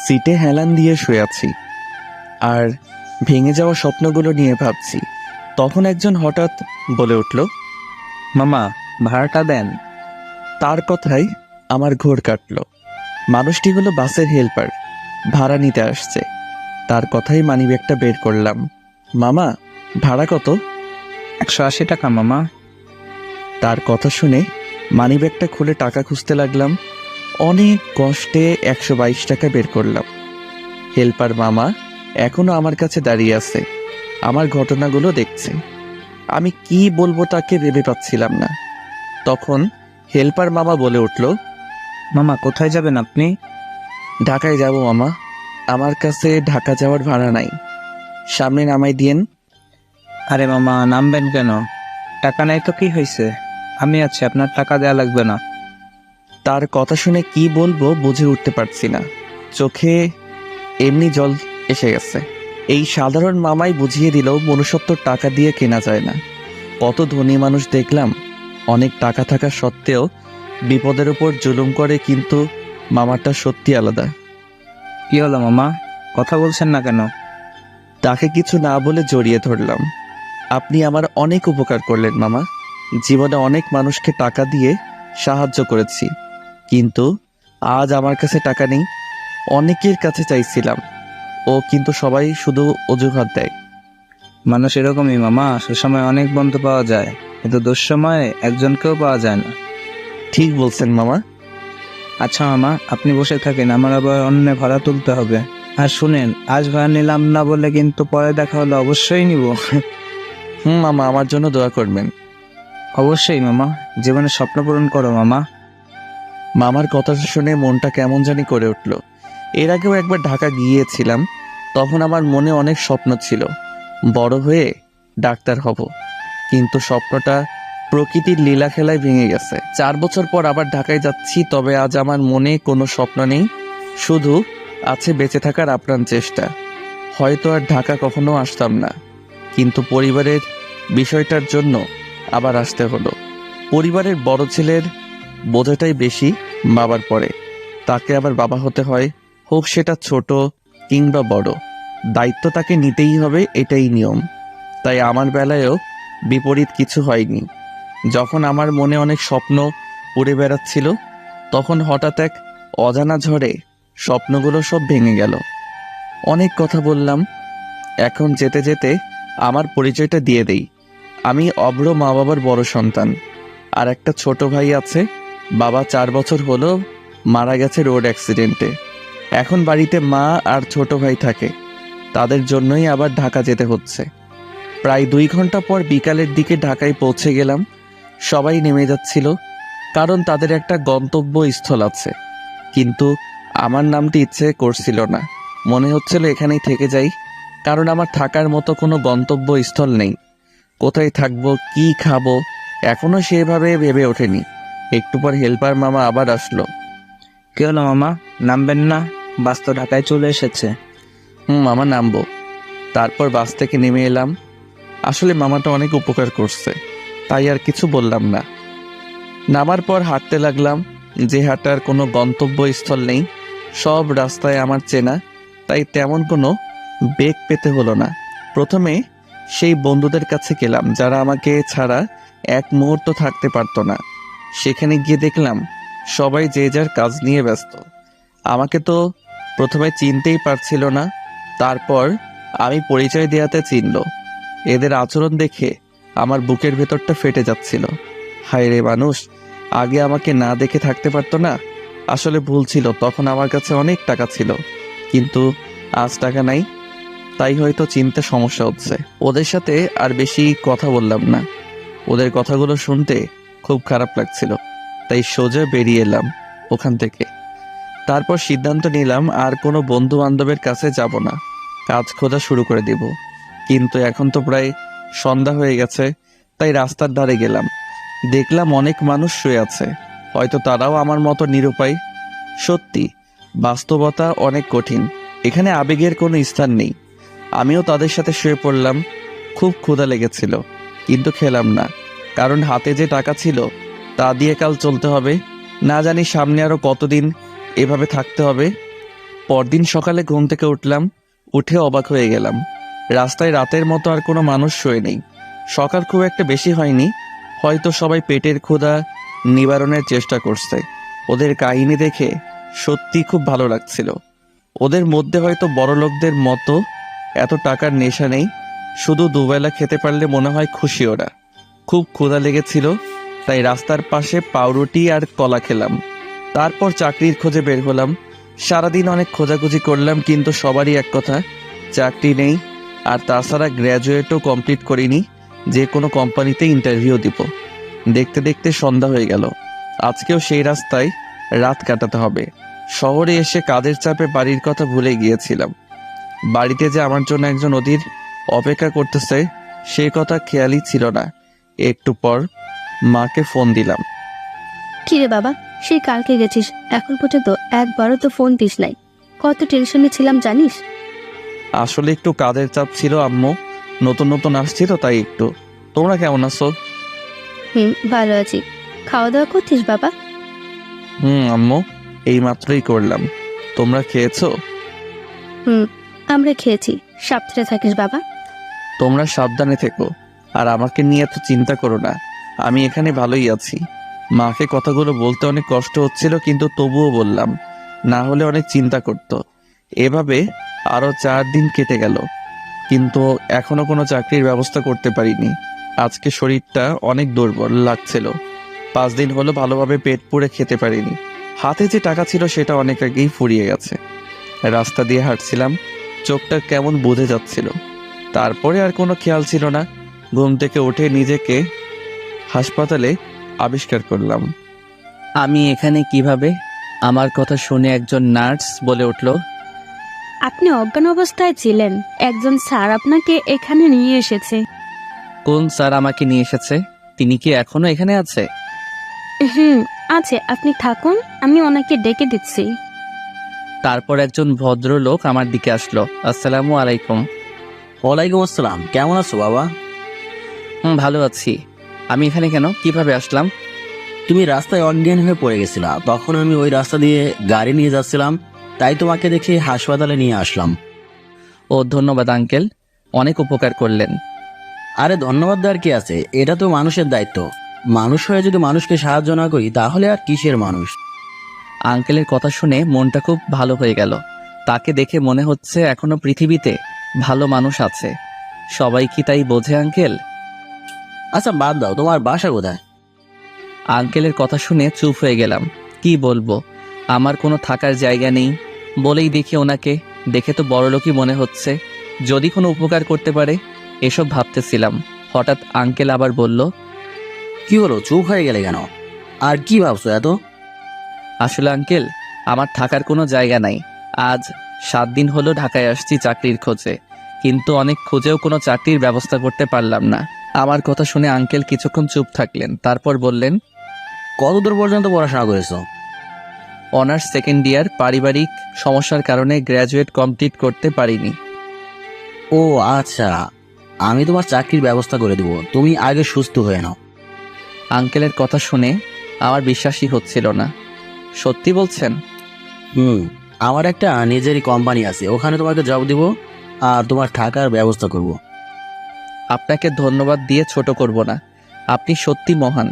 সিটে হেলান দিয়ে শুয়ে আছি আর ভেঙে যাওয়া স্বপ্নগুলো নিয়ে ভাবছি। তখন একজন হঠাৎ বলে উঠল, মামা, ভাড়াটা দেন। তার কথাই আমার ঘোর কাটল। মানুষটি হলো বাসের হেল্পার, ভাড়া নিতে আসছে। তার কথাই মানিব্যাগটা বের করলাম। মামা, ভাড়া কত? 180 টাকা মামা। তার কথা শুনে মানিব্যাগটা খুলে টাকা খুঁজতে লাগলাম। অনেক কষ্টে 122 টাকা বের করলাম। হেল্পার মামা এখনো আমার কাছে দাঁড়িয়ে আছে, আমার ঘটনাগুলো দেখছে। আমি কি বলবো তাকে ভেবে পাচ্ছিলাম না। তখন হেল্পার মামা বলে উঠল, মামা, কোথায় যাবেন আপনি? ঢাকায় যাব মামা, আমার কাছে ঢাকা যাওয়ার ভাড়া নাই, সামনে নামাই দিয়েন। আরে মামা, নামবেন কেন? টাকা নাই তো কি হয়েছে? আমি আছি, আপনার টাকা দেয়া লাগবে না। তার কথা শুনে কি বলবো বুঝে উঠতে পারছি না। চোখে এমনি জল এসে গেছে। এই সাধারণ মামাই বুঝিয়ে দিল মনুষ্যত্ব টাকা দিয়ে কেনা যায় না। কত ধনী মানুষ দেখলাম, অনেক টাকা থাকা সত্ত্বেও বিপদের উপর জুলুম করে, কিন্তু মামাটা সত্যি আলাদা। কি হলো মামা, কথা বলছেন না কেন? তাকে কিছু না বলে জড়িয়ে ধরলাম। আপনি আমার অনেক উপকার করলেন মামা। জীবনে অনেক মানুষকে টাকা দিয়ে সাহায্য করেছি, কিন্তু আজ আমার কাছে টাকা নেই। অনেকের কাছে চাইছিলাম, কিন্তু সবাই শুধু অজুহাত দেয়। মানুষ এরকমই মামা, সুসময় অনেক বন্ধু পাওয়া যায়, কিন্তু দুঃসময়ে একজনকেও পাওয়া যায় না। ঠিক বলছেন মামা। আচ্ছা মামা, আপনি বসে থাকেন, আমার আবার অন্য ভাড়া তুলতে হবে। আর শুনেন, আজ ভাড়া নিলাম না বলে কিন্তু পরে দেখা হলে অবশ্যই নিব। মামা, আমার জন্য দোয়া করবেন। অবশ্যই মামা, জীবনে স্বপ্ন পূরণ করো মামা। মামার কথা শুনে মনটা কেমন জানি করে উঠল। এর আগেও একবার ঢাকা গিয়েছিলাম, তখন আমার মনে অনেক স্বপ্ন ছিল, বড় হয়ে ডাক্তার হব। কিন্তু স্বপ্নটা প্রকৃতির লীলা খেলায় ভেঙে গেছে। 4 বছর পর আবার ঢাকায় যাচ্ছি, তবে আজ আমার মনে কোনো স্বপ্ন নেই, শুধু আছে বেঁচে থাকার আপ্রাণ চেষ্টা। হয়তো আর ঢাকা কখনো আসতাম না, কিন্তু পরিবারের বিষয়টার জন্য আবার আসতে হলো। পরিবারের বড় ছেলের বোঝাটাই বেশি বাবার পরে, তাকে আবার বাবা হতে হয়, হোক সেটা ছোট কিংবা বড়। দায়িত্ব তাকে নিতেই হবে, এটাই নিয়ম। তাই আমার বেলায়ও বিপরীত কিছু হয়নি। যখন আমার মনে অনেক স্বপ্ন উড়ে বেড়াচ্ছিল, তখন হঠাৎ এক অজানা ঝড়ে স্বপ্নগুলো সব ভেঙে গেল। অনেক কথা বললাম, এখন যেতে যেতে আমার পরিচয়টা দিয়ে দেই। আমি অভ্র মা বাবার বড় সন্তান, আর একটা ছোট ভাই আছে। বাবা 4 বছর হলো মারা গেছে রোড অ্যাক্সিডেন্টে। এখন বাড়িতে মা আর ছোট ভাই থাকে, তাদের জন্যই আবার ঢাকা যেতে হচ্ছে। প্রায় 2 ঘন্টা পর বিকালের দিকে ঢাকায় পৌঁছে গেলাম। সবাই নেমে যাচ্ছিল, কারণ তাদের একটা গন্তব্যস্থল আছে। কিন্তু আমার নামতে ইচ্ছে করছিল না, মনে হচ্ছিল এখানেই থেকে যাই, কারণ আমার থাকার মতো কোনো গন্তব্যস্থল নেই। কোথায় থাকবো, কি খাবো, এখনো সেভাবে ভেবে ওঠেনি। একটু পর হেল্পার মামা আবার আসলো। কি হলো মামা, নামবেন না? বাস তো ঢাকায় চলে এসেছে। মামা নামবো। তারপর বাস থেকে নেমে এলাম। আসলে মামাটা অনেক উপকার করছে, তাই আর কিছু বললাম না। নামার পর হাঁটতে লাগলাম। যে হাঁটার কোনো গন্তব্যস্থল নেই, সব রাস্তায় আমার চেনা, তাই তেমন কোনো বেগ পেতে হলো না। প্রথমে সেই বন্ধুদের কাছে গেলাম যারা আমাকে ছাড়া এক মুহূর্ত থাকতে পারতো না। সেখানে গিয়ে দেখলাম সবাই যে যার কাজ নিয়ে ব্যস্ত। আমাকে তো প্রথমে চিনতেই পারছিল না, তারপর আমি পরিচয় দেওয়াতে চিনল। এদের আচরণ দেখে আমার বুকের ভেতরটা ফেটে যাচ্ছিল। হায় রে মানুষ, আগে আমাকে না দেখে থাকতে পারতো না। আসলে ভুল ছিল, তখন আমার কাছে অনেক টাকা ছিল, কিন্তু আজ টাকা নাই, তাই হয়তো চিনতে সমস্যা হচ্ছে। ওদের সাথে আর বেশি কথা বললাম না, ওদের কথাগুলো শুনতে খুব খারাপ লাগছিল, তাই সোজা বেরিয়ে এলাম ওখান থেকে। তারপর সিদ্ধান্ত নিলাম আর কোনো বন্ধু বান্ধবের কাছে যাব না, কাজ খোঁজা শুরু করে দিব। কিন্তু এখন তো প্রায় সন্ধ্যা হয়ে গেছে, তাই রাস্তার ধারে গেলাম। দেখলাম অনেক মানুষ শুয়ে আছে, হয়তো তারাও আমার মতো নিরুপায়। সত্যি, বাস্তবতা অনেক কঠিন, এখানে আবেগের কোনো স্থান নেই। আমিও তাদের সাথে শুয়ে পড়লাম। খুব ক্ষুধা লেগেছিল, কিন্তু খেলাম না, কারণ হাতে যে টাকা ছিল তা দিয়ে কাল চলতে হবে। না জানি সামনে আরো কতদিন এভাবে থাকতে হবে। পরদিন সকালে ঘুম থেকে উঠলাম, উঠে অবাক হয়ে গেলাম। রাস্তায় রাতের মতো আর কোনো মানুষ শোয়ে নেই। সকাল খুব একটা বেশি হয়নি, হয়তো সবাই পেটের ক্ষুধা নিবারণের চেষ্টা করছে। ওদের কাহিনী দেখে সত্যি খুব ভালো লাগছিল। ওদের মধ্যে হয়তো বড় লোকদের মতো এত টাকার নেশা নেই, শুধু দুবেলা খেতে পারলে মনে হয় খুশি ওরা। খুব ক্ষুধা লেগেছিল, তাই রাস্তার পাশে পাউরুটি আর কলা খেলাম। তারপর চাকরির খোঁজে বের হলাম। সারাদিন অনেক খোঁজাখুঁজি করলাম, কিন্তু সবারই এক কথা, চাকরি নেই। আর তাছাড়া গ্র্যাজুয়েটও কমপ্লিট করিনি, যে কোনো কোম্পানিতে ইন্টারভিউ দিব। দেখতে দেখতে সন্ধ্যা হয়ে গেল। আজকেও সেই রাস্তায় রাত কাটাতে হবে। শহরে এসে কাজের চাপে বাড়ির কথা ভুলে গিয়েছিলাম। বাড়িতে যে আমার জন্য একজন অধীর অপেক্ষা করতেছে সেই কথা খেয়ালই ছিল না। একটু পর মাকে ফোন দিলাম। কিরে বাবা, সেই কালকে গেছিস, এখন পর্যন্ত একবারও তো ফোন দিস নাই। কত টেনশনে ছিলাম জানিস? আসলে একটু কাজের চাপ ছিল আম্মু, নতুন নতুন আসছি তো তাই একটু। তোমরা কেমন আছো? ভালো আছি। খাওয়া দাওয়া করছিস বাবা? আম্মু, এই মাত্রই করলাম। তোমরা খেয়েছো? আমরা খেয়েছি। সাবধানে থাকিস বাবা। তোমরা সাবধানে থেকো, আর আমাকে নিয়ে এত চিন্তা করো না। আমি এখানে ভালোই আছি। মাকে কথাগুলো বলতে অনেক কষ্ট হচ্ছিল, কিন্তু তবুও বললাম, না হলে অনেক চিন্তা করত। এভাবে আরো 4 দিন কেটে গেল, কিন্তু এখনো কোনো চাকরির ব্যবস্থা করতে পারিনি। আজকে শরীরটা অনেক দুর্বল লাগছিল। 5 দিন হলো ভালোভাবে পেট পুড়ে খেতে পারিনি। হাতে যে টাকা ছিল সেটা অনেক আগেই ফুরিয়ে গেছে। রাস্তা দিয়ে হাঁটছিলাম, চোখটা কেমন বুঝে যাচ্ছিল। তারপরে আর কোনো খেয়াল ছিল না। ঘুম থেকে উঠে নিজেকে হাসপাতালে আবিষ্কার করলাম। আমি এখানে কিভাবে? আমার কথা শুনে একজন নার্স বলে উঠল, আপনি অজ্ঞান অবস্থায় ছিলেন, একজন স্যার আপনাকে এখানে নিয়ে এসেছে। কোন স্যার আমাকে নিয়ে এসেছে? তিনি কি এখনো এখানে আছে? আছে, আপনি থাকুন, আমি ওনাকে ডেকে দিচ্ছি। তারপর একজন ভদ্রলোক আমার দিকে আসলো। আসসালামু আলাইকুম। ওয়ালাইকুম আসসালাম। কেমন আছো বাবা? ভালো আছি। আমি এখানে কেন, কিভাবে আসলাম? তুমি রাস্তায় অজ্ঞান হয়ে পড়ে গেছিলা, তখন আমি ওই রাস্তা দিয়ে গাড়ি নিয়ে যাচ্ছিলাম, তাই তোমাকে দেখে হাসপাতালে নিয়ে আসলাম। ও ধন্যবাদ আঙ্কেল, অনেক উপকার করলেন। আরে ধন্যবাদ দেওয়ার কি আছে, এটা তো মানুষের দায়িত্ব। মানুষ হয়ে যদি মানুষকে সাহায্য না করি তাহলে আর কিসের মানুষ। আঙ্কেলের কথা শুনে মনটা খুব ভালো হয়ে গেল। তাকে দেখে মনে হচ্ছে এখনো পৃথিবীতে ভালো মানুষ আছে। সবাই কি তাই বোঝে আঙ্কেল? আচ্ছা বাদ দাও, তোমার বাসা কোথায়? আঙ্কেলের কথা শুনে চুপ হয়ে গেলাম। কি বলবো, আমার কোনো থাকার জায়গা নেই। বলেই দেখি ওনাকে, দেখে তো বড়লোকই মনে হচ্ছে। যদি কোনো উপকার করতে পারে এসব ভাবতেছিলাম। হঠাৎ আঙ্কেল আবার বলল, কি হলো, চুপ হয়ে গেলে কেন? আর কি ভাবছো এত? আসলে আঙ্কেল, আমার থাকার কোনো জায়গা নাই। আজ 7 দিন হলো ঢাকায় আসছি চাকরির খোঁজে, কিন্তু অনেক খুঁজেও কোনো চাকরির ব্যবস্থা করতে পারলাম না। আমার কথা শুনে আঙ্কেল কিছুক্ষণ চুপ থাকলেন, তারপর বললেন, কতদূর পর্যন্ত পড়াশোনা করেছো? Honours second year. পারিবারিক সমস্যার কারণে গ্র্যাজুয়েট কমপ্লিট করতে পারিনি। ও আচ্ছা, আমি তোমার চাকরির ব্যবস্থা করে দেবো, তুমি আগে সুস্থ হয়ে নাও। আঙ্কেলের কথা শুনে আমার বিশ্বাসই হচ্ছিল না। সত্যি বলছেন? আমার একটা নিজেরই কোম্পানি আছে, ওখানে তোমাকে জব দিব আর তোমার থাকার ব্যবস্থা করব। আপনাকে ধন্যবাদ দিয়ে ছোট করব না। আপনি সত্যি মহান।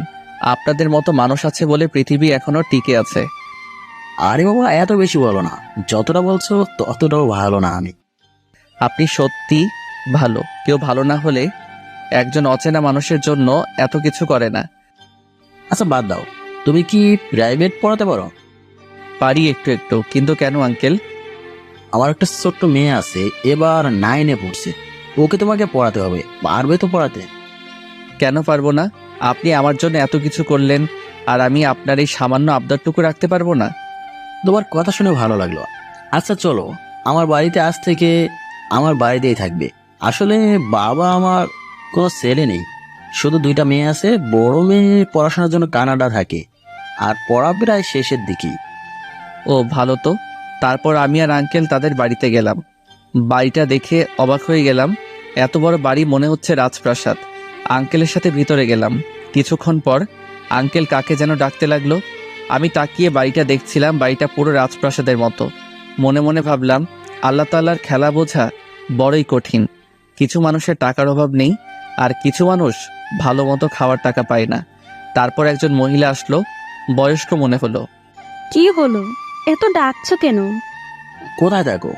আপনাদের মতো মানুষ আছে বলে পৃথিবী এখনো টিকে আছে। আরে বাবা, এত বেশি বলো না, যতটা বলছো ততটাও ভালো না আমি। আপনি সত্যি ভালো। কেউ ভালো না হলে একজন অচেনা মানুষের জন্য এত কিছু করে না। আচ্ছা বাদ দাও, তুমি কি প্রাইভেট পড়াতে পারো? পারি একটু একটু, কিন্তু কেন আঙ্কেল? আমার একটা ছোট্ট মেয়ে আছে, এবার 9-এ পড়ছে, ওকে তোমাকে পড়াতে হবে, পারবে তো পড়াতে? কেন পারবো না? আপনি আমার জন্য এত কিছু করলেন, আর আমি আপনার এই সামান্য আবদারটুকু রাখতে পারবো না? তোমার কথা শুনে ভালো লাগলো। আচ্ছা চলো, আমার বাড়িতে আজ থেকে আমার বাড়িতেই থাকবে। আসলে বাবা আমার কোনো ছেলে নেই, শুধু 2টা মেয়ে আছে। বড় মেয়ে পড়াশোনার জন্য কানাডা থাকে, আর পড়া প্রায় শেষের দিকেই। ও ভালো তো। তারপর আমি আর আঙ্কেল তাদের বাড়িতে গেলাম। বাড়িটা দেখে অবাক হয়ে গেলাম। এত বড় বাড়ি, মনে হচ্ছে রাজপ্রাসাদ। আঙ্কেলের সাথে ভিতরে গেলাম। কিছুক্ষণ পর আঙ্কেল কাকে যেন ডাকতে লাগলো। আমি তাকিয়ে বাড়িটা দেখছিলাম। বাড়িটা পুরো রাজপ্রাসাদের মতো। মনে মনে ভাবলাম, আল্লাহ তাআলার খেলা বোঝা বড়ই কঠিন। কিছু মানুষের টাকার অভাব নেই, আর কিছু মানুষ ভালো মতো খাওয়ার টাকা পায় না। তারপর একজন মহিলা আসলো, বয়স্ক মনে হলো। কি হলো, এত ডাকছো কেন? কোথায় দেখো,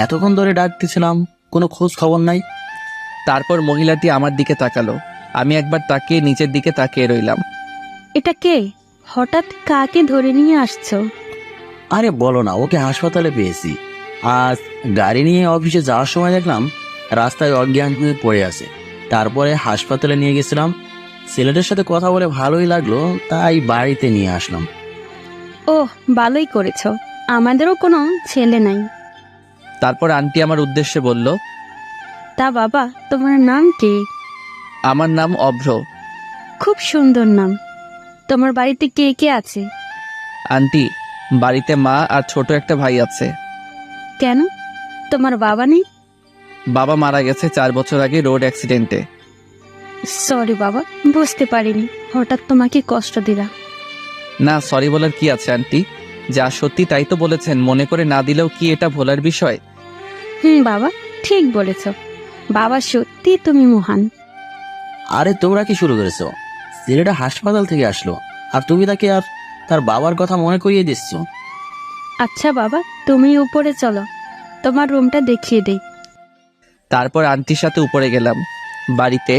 এতক্ষণ ধরে ডাকতেছিলাম, কোনো খোঁজ খবর নাই। তারপর মহিলাটি আমার দিকে তাকালো। আমি একবার তাকিয়ে নিচের দিকে তাকিয়ে রইলাম। এটা কে? হঠাৎ কাকে ধরে নিয়ে আসছো? আরে বলো না, ওকে হাসপাতালে পেয়েছি। আজ গাড়ি নিয়ে অফিসে যাওয়ার সময় দেখলাম রাস্তায় অজ্ঞান হয়ে পড়ে আছে। তারপরে হাসপাতালে নিয়ে গেছিলাম। ছেলেটার সাথে কথা বলে ভালোই লাগলো, তাই বাড়িতে নিয়ে আসলাম। ওহ, ভালোই করেছো। আমাদেরও কোনো ছেলে নাই। তারপর আন্টি আমার উদ্দেশ্যে বলল, তা বাবা, তোমার নাম কি? আমার নাম অভ্র। খুব সুন্দর নাম। তোমার বাড়িতে কে কে আছে? আন্টি, বাড়িতে মা আর ছোট একটা ভাই আছে। কেন, তোমার বাবা নেই? বাবা মারা গেছে 4 বছর আগে রোড অ্যাক্সিডেন্টে। সরি বাবা, বুঝতে পারিনি, হঠাৎ তোমাকে কষ্ট দিলাম। না, সরি বলার কি আছে আন্টি? যা সত্যি তাই তো বলেছেন, মনে করে না দিলেও কি এটা ভোলার বিষয়? বাবা, ঠিক বলেছ। বাবা, সত্যি তুমি মহান। আরে তোমরা কি শুরু করেছো? ছেলেটা হাসপাতাল থেকে আসলো, আর তুমি তাকে আর তার বাবার কথা মনে করিয়ে দিচ্ছ। আচ্ছা বাবা, তুমি উপরে চলো, তোমার রুমটা দেখিয়ে দেই। তারপর আন্টির সাথে উপরে গেলাম। বাড়িতে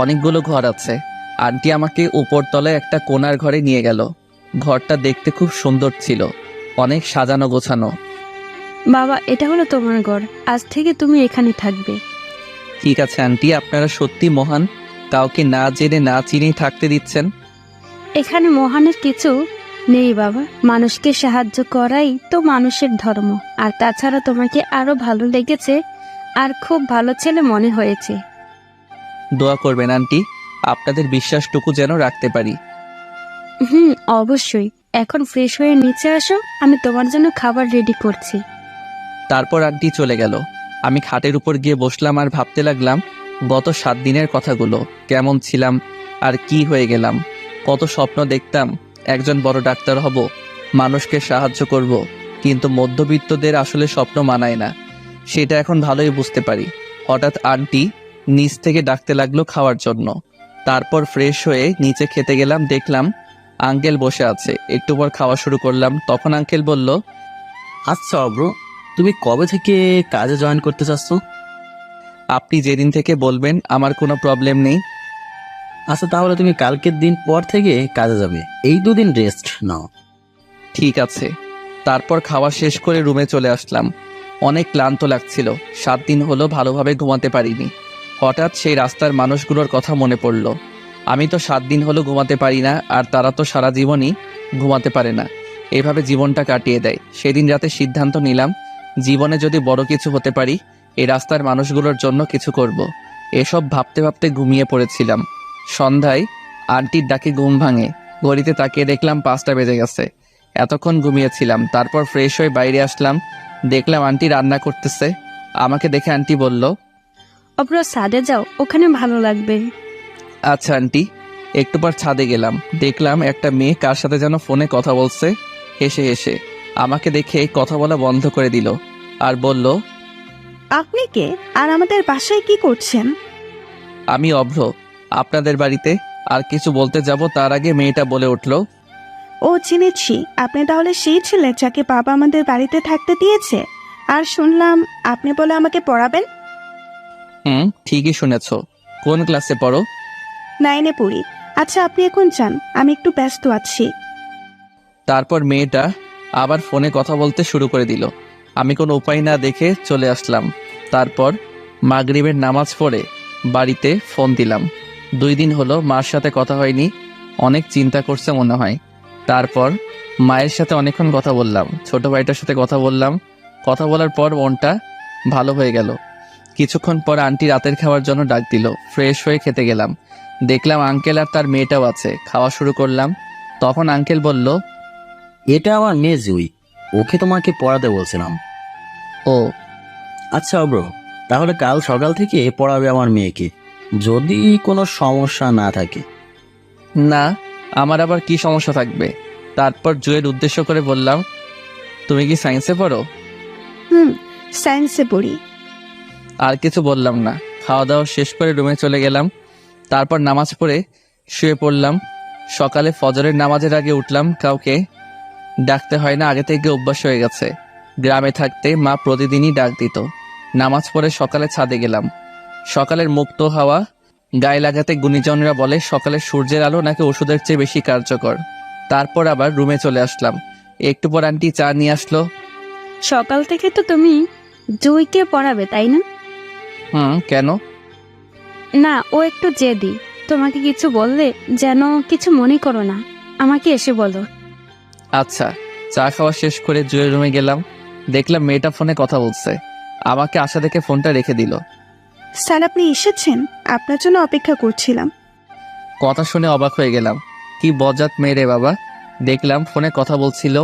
অনেকগুলো ঘর আছে। আন্টি আমাকে উপরতলায় একটা কোণার ঘরে নিয়ে গেল। ঘরটা দেখতে খুব সুন্দর ছিল, অনেক সাজানো গোছানো। বাবা, এটা হলো তোমার ঘর, আজ থেকে তুমি এখানে থাকবে। ঠিক আছে আন্টি, আপনারা সত্যি মহান। কাউকে না জেনে না চিনেই থাকতে দিচ্ছেন। এখানে মহানের কিছু নেই বাবা, মানুষকে সাহায্য করাই তো মানুষের ধর্ম। আর তাছাড়া তোমাকে আরো ভালো লেগেছে, আর খুব ভালো ছেলে মনে হয়েছে। দোয়া করবেন আন্টি, আপনাদের বিশ্বাসটুকু যেন রাখতে পারি। অবশ্যই। এখন ফ্রেশ হয়ে নিচে আসো, আমি তোমার জন্য খাবার রেডি করছি। তারপর আন্টি চলে গেল। আমি খাটের উপর গিয়ে বসলাম আর ভাবতে লাগলাম গত 7 দিনের কথাগুলো। কেমন ছিলাম আর কি হয়ে গেলাম। কত স্বপ্ন দেখতাম, একজন বড় ডাক্তার হব, মানুষকে সাহায্য করব, কিন্তু মধ্যবিত্তদের আসলে স্বপ্ন মানায় না, সেটা এখন ভালোই বুঝতে পারি। হঠাৎ আন্টি নিচ থেকে ডাকতে লাগলো খাওয়ার জন্য। তারপর ফ্রেশ হয়ে নিচে খেতে গেলাম, দেখলাম আঙ্কেল বসে আছে। একটু পর খাওয়া শুরু করলাম, তখন আঙ্কেল বলল, আচ্ছা অব্র, তুমি কবে থেকে কাজে জয়েন করতে চাচ্ছ? আপনি যেদিন থেকে বলবেন, আমার কোনো প্রবলেম নেই। আচ্ছা, তাহলে তুমি কালকের দিন পর থেকে কাজে যাবে। এই 2 দিন রেস্ট নাও। ঠিক আছে। তারপর খাওয়া শেষ করে রুমে চলে আসলাম। অনেক ক্লান্ত লাগছিল, 7 দিন হলো ভালোভাবে ঘুমাতে পারিনি। হঠাৎ সেই রাস্তার মানুষগুলোর কথা মনে পড়ল। আমি তো 7 দিন হলো ঘুমাতে পারি না, আর তারা তো সারা জীবনই ঘুমাতে পারে না, এভাবে জীবনটা কাটিয়ে দেয়। সেদিন রাতে সিদ্ধান্ত নিলাম, জীবনে যদি বড় কিছু হতে পারি, এই রাস্তার মানুষগুলোর জন্য কিছু করব। এসব ভাবতে ভাবতে ঘুমিয়ে পড়েছিলাম। সন্ধ্যায় আন্টির ডাকে ঘুম ভাঙে। ঘড়িতে তাকিয়ে দেখলাম 5টা বেজে গেছে। এতক্ষণ ঘুমিয়েছিলাম। তারপর ফ্রেশ হয়ে বাইরে আসলাম, দেখলাম আন্টি রান্না করতেছে। আমাকে দেখে আন্টি বলল, অব্র, ছাদে যাও, ওখানে ভালো লাগবে। আচ্ছা আন্টি। একটু পর ছাদে গেলাম, দেখলাম একটা মেয়ে কার সাথে যেন ফোনে কথা বলছে। হেসে হেসে আমাকে দেখে কথা বলা বন্ধ করে দিল আর বলল, আপনি কে, আর আমাদের বাসায় কি করছেন? আমি অভ্র, আপনাদের বাড়িতে। আর কিছু বলতে যাব তার আগে মেয়েটা বলে উঠল, ও, চিনেছি। আপনি তাহলে সেই ছেলে যাকে বাবা আমাদের বাড়িতে থাকতে দিয়েছে। আর শুনলাম আপনি বলে আমাকে পড়াবেন। ঠিকই শুনেছ। কোন ক্লাসে পড়ো? 9-এ পড়ি। আচ্ছা, আপনি এখন যান, আমি একটু ব্যস্ত আছি। তারপর মেয়েটা আবার ফোনে কথা বলতে শুরু করে দিল। আমি কোনো উপায় না দেখে চলে আসলাম। তারপর মাগরিবের নামাজ পড়ে বাড়িতে ফোন দিলাম। 2 দিন হলো মার সাথে কথা হয়নি, অনেক চিন্তা করছে মনে হয়। তারপর মায়ের সাথে অনেকক্ষণ কথা বললাম, ছোট ভাইটার সাথে কথা বললাম। কথা বলার পর মনটা ভালো হয়ে গেল। কিছুক্ষণ পর আন্টি রাতের খাওয়ার জন্য ডাক দিল। ফ্রেশ হয়ে খেতে গেলাম, দেখলাম আঙ্কেল আর তার মেয়েটাও আছে। খাওয়া শুরু করলাম, তখন আঙ্কেল বলল, এটা আমার মেয়ে জুই, ওকে তোমাকে পড়াতে বলছিলাম। ও আচ্ছা অব্র, তাহলে কাল সকাল থেকে পড়াবে আমার মেয়েকে, যদি কোনো সমস্যা না থাকে। না, আমার আবার কি সমস্যা থাকবে? তারপর জুয়ের উদ্দেশ্য করে বললাম, তুমি কি সায়েন্সে পড়ো? হুম, সায়েন্সে পড়ি। আর কিছু বললাম না। খাওয়া দাওয়া শেষ করে রুমে চলে গেলাম। তারপর নামাজ পড়ে শুয়ে পড়লাম। সকালে ফজরের নামাজের আগে উঠলাম, কাউকে ডাকতে হয় না, আগে থেকে অভ্যাস হয়ে গেছে। গ্রামে থাকতে মা প্রতিদিনই ডাক দিত। নামাজ পড়ে সকালে ছাদে গেলাম। সকালের মুক্ত হাওয়া গায়ে লাগাতে গুণীজনরা বলে সকালের সূর্যের আলো নাকি ওষুধের চেয়ে বেশি কার্যকর। তারপর আবার রুমে চলে আসলাম। একটু পর আন্টি চা নিয়ে আসলো। সকাল থেকে তো তুমি জুইকে পড়াবে, তাই না? কেন? না, ও একটু জেদি। তোমাকে কিছু বললে যেন কিছু মনে করো না, আমাকে এসে বলো। আচ্ছা। চা খাওয়া শেষ করে জুয়ের রুমে গেলাম। দেখলাম মেয়েটা ফোনে কথা বলছে। আমাকে আশা দেখে ফোনটা রেখে দিল। স্যার, আপনি এসেছেন? আপনার জন্য অপেক্ষা করছিলাম। কথা শুনে অবাক হয়ে গেলাম। কি বজ্জাত মেয়ে রে বাবা! দেখলাম ফোনে কথা বলছিল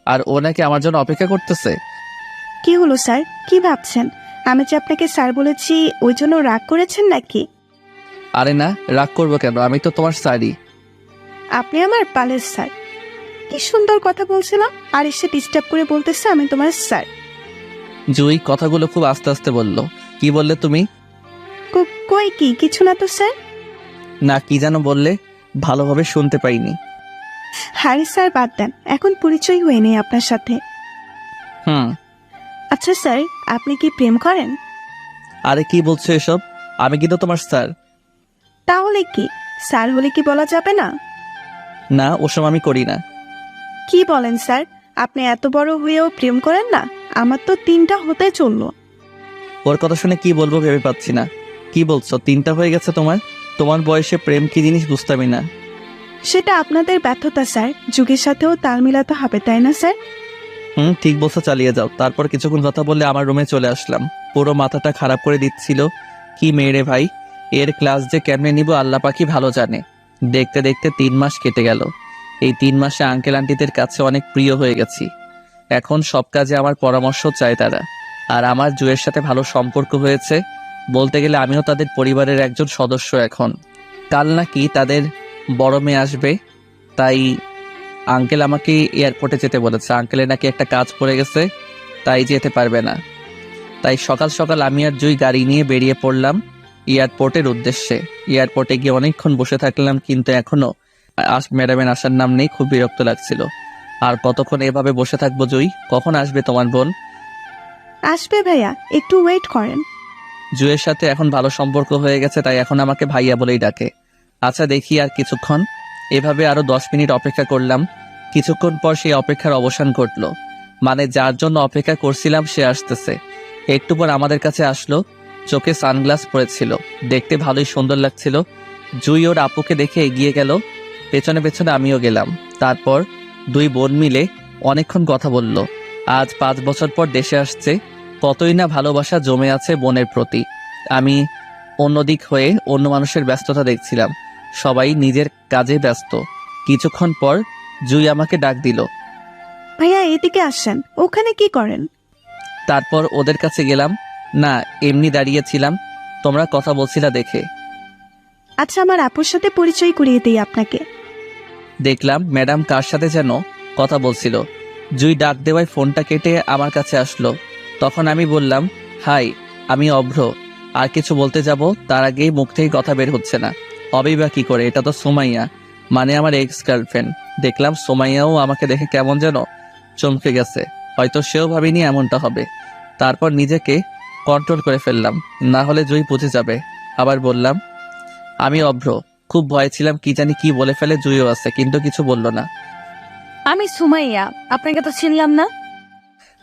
আর ও নাকি আমার জন্য অপেক্ষা করতেছে। কি হলো স্যার, কি ভাবছেন? আমি যে আপনাকে স্যার বলেছি ওই জন্য রাগ করেছেন নাকি? আরে না, রাগ করবো কেন? আমি তো তোমার স্যারই। আপনি আমার পালের স্যার। কি সুন্দর কথা বলছিলাম, আর এসে ডিস্টার্ব করে বলতেছে আমি তোমার স্যার। জুই কথাগুলো খুব আস্তে আস্তে বলল। কি বললে তুমি? কই কি কিছু না তো স্যার। না, কি যেন বললে, ভালোভাবে শুনতে পাইনি। হ্যারি স্যার, বাদ দেন, এখন পরিচয় হয়ে নেই আপনার সাথে। হুম। আচ্ছা স্যার, আপনি কি প্রেম করেন? আরে কি বলছো এসব? আমি কিন্তু তোমার স্যার। তাহলে কি স্যার হলে কি বলা যাবে না? না, ওসব আমি করি না। কি বলেন স্যার, আপনি এত বড় হয়েও প্রেম করেন না? আমার তো 3টা হতে চললো। ওর কথা শুনে কি বলবো ভেবে পাচ্ছি না। কি বলছো 3টা হয়ে গেছে তোমার? তোমার বয়সে প্রেম কি জিনিস বুঝতামই না। সেটা আপনাদের ব্যর্থতা স্যার, যুগের সাথেও তাল মিলাতে হবে, তাই না স্যার? ঠিক বলছো, চালিয়ে যাও। তারপর কিছুক্ষণ কথা বললে আমার রুমে চলে আসলাম। পুরো মাথাটা খারাপ করে দিচ্ছিল। কি মেয়েরে ভাই, এর ক্লাস যে কেমনে নিব আল্লাহ পাকি ভালো জানে। দেখতে দেখতে 3 মাস কেটে গেল। এই 3 মাসে আঙ্কেল আন্টিদের কাছে অনেক প্রিয় হয়ে গেছি। এখন সব কাজে আমার পরামর্শ চায় তারা। আর আমার জুয়ের সাথে ভালো সম্পর্ক হয়েছে। বলতে গেলে আমিও তাদের পরিবারের একজন সদস্য এখন। কাল নাকি তাদের বড় মেয়ে আসবে, তাই আঙ্কেল আমাকে এয়ারপোর্টে যেতে বলেছে। আঙ্কেলের নাকি একটা কাজ পড়ে গেছে, তাই যেতে পারবে না। তাই সকাল সকাল আমি আর জুই গাড়ি নিয়ে বেরিয়ে পড়লাম এয়ারপোর্টের উদ্দেশ্যে। এয়ারপোর্টে গিয়ে অনেকক্ষণ বসে থাকলাম, কিন্তু এখনো ম্যাডামের আসার নাম নেই। খুব বিরক্ত লাগছিল। আর কতক্ষণ এভাবে বসে থাকবো জুই? কখন আসবে তোমার বোন? আসবে ভাইয়া, একটু ওয়েট করেন। জুয়ের সাথে এখন ভালো সম্পর্ক হয়ে গেছে, তাই এখন আমাকে ভাইয়া বলেই ডাকে। আচ্ছা দেখি আর কিছুক্ষণ। এভাবে আরো 10 মিনিট অপেক্ষা করলাম। কিছুক্ষণ পর সেই অপেক্ষার অবসান ঘটলো। মানে যার জন্য অপেক্ষা করছিলাম সে আসতেছে। একটু পর আমাদের কাছে আসলো। চোখে সানগ্লাস পরেছিল, দেখতে ভালোই সুন্দর লাগছিল। জুই ওর আপুকে দেখে এগিয়ে গেল। পেছনে পেছনে আমিও গেলাম। তারপর 2 বোন মিলে অনেকক্ষণ কথা বলল। আজ 5 বছর পর দেশে আসছে। কতই না ভালোবাসা জমে আছে বোনের প্রতি। আমি অন্যদিক হয়ে অন্য মানুষের ব্যস্ততা দেখছিলাম। সবাই নিজের কাজে ব্যস্ত। কিছুক্ষণ পর জুই আমাকে ডাক দিল। ভাইয়া এদিকে আসেন, ওখানে কি করেন? তারপর ওদের কাছে গেলাম। না, এমনি দাঁড়িয়েছিলাম, তোমরা কথা বলছিলা দেখে। আচ্ছা, আমার আপুর সাথে পরিচয় করিয়ে দিই আপনাকে। দেখলাম ম্যাডাম কার সাথে যেন কথা বলছিল। জুই ডাক দেওয়ায় ফোনটা কেটে আমার কাছে আসলো। তখন আমি বললাম, হাই, আমি অভ্র। আর কিছু বলতে যাব তার আগেই মুখ থেকে কথা বের হচ্ছে না। হবেই বা কি করে, এটা তো সুমাইয়া, মানে আমার এক্স গার্লফ্রেন্ড। দেখলাম সুমাইয়াও আমাকে দেখে কেমন যেন চমকে গেছে। হয়তো সেও ভাবিনি এমনটা হবে। তারপর নিজেকে কন্ট্রোল করে ফেললাম, না হলে জুই বুঝে যাবে। আবার বললাম, আমি অভ্র। খুব ভয় ছিলাম কি জানি কি বলে ফেলে। জুইও আছে, কিন্তু কিছু বলল না। আমি সুমাইয়া, আপনাকে তো চিনলাম না।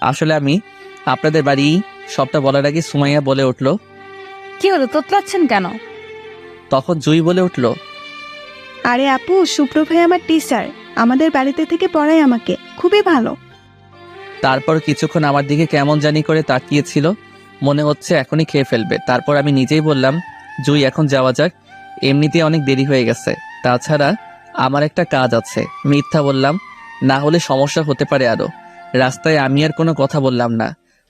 আসলে আমি আপনাদের বাড়ি। সবটা বলার আগে সুমাইয়া বলে উঠল। কি হলো, তোতলাচ্ছেন কেন? তখন জুই বলে উঠল, আরে আপু, শুভ্র ভাই আমার টিচার, আমাদের বাড়িতে থেকে পড়ায় আমাকে, খুবই ভালো। তারপর কিছুক্ষণ আমার দিকে কেমন জানি করে তাকিয়েছিল, মনে হচ্ছে এখনই খেয়ে ফেলবে। তারপর আমি নিজেই বললাম, জুই এখন যাওয়া যাক, এমনিতেই অনেক দেরি হয়ে গেছে। তাছাড়া আমার একটা কাজ আছে। মিথ্যা বললাম, না হলে সমস্যা হতে পারে আরো। রাস্তায় আমি আর কোনো কথা বললাম না।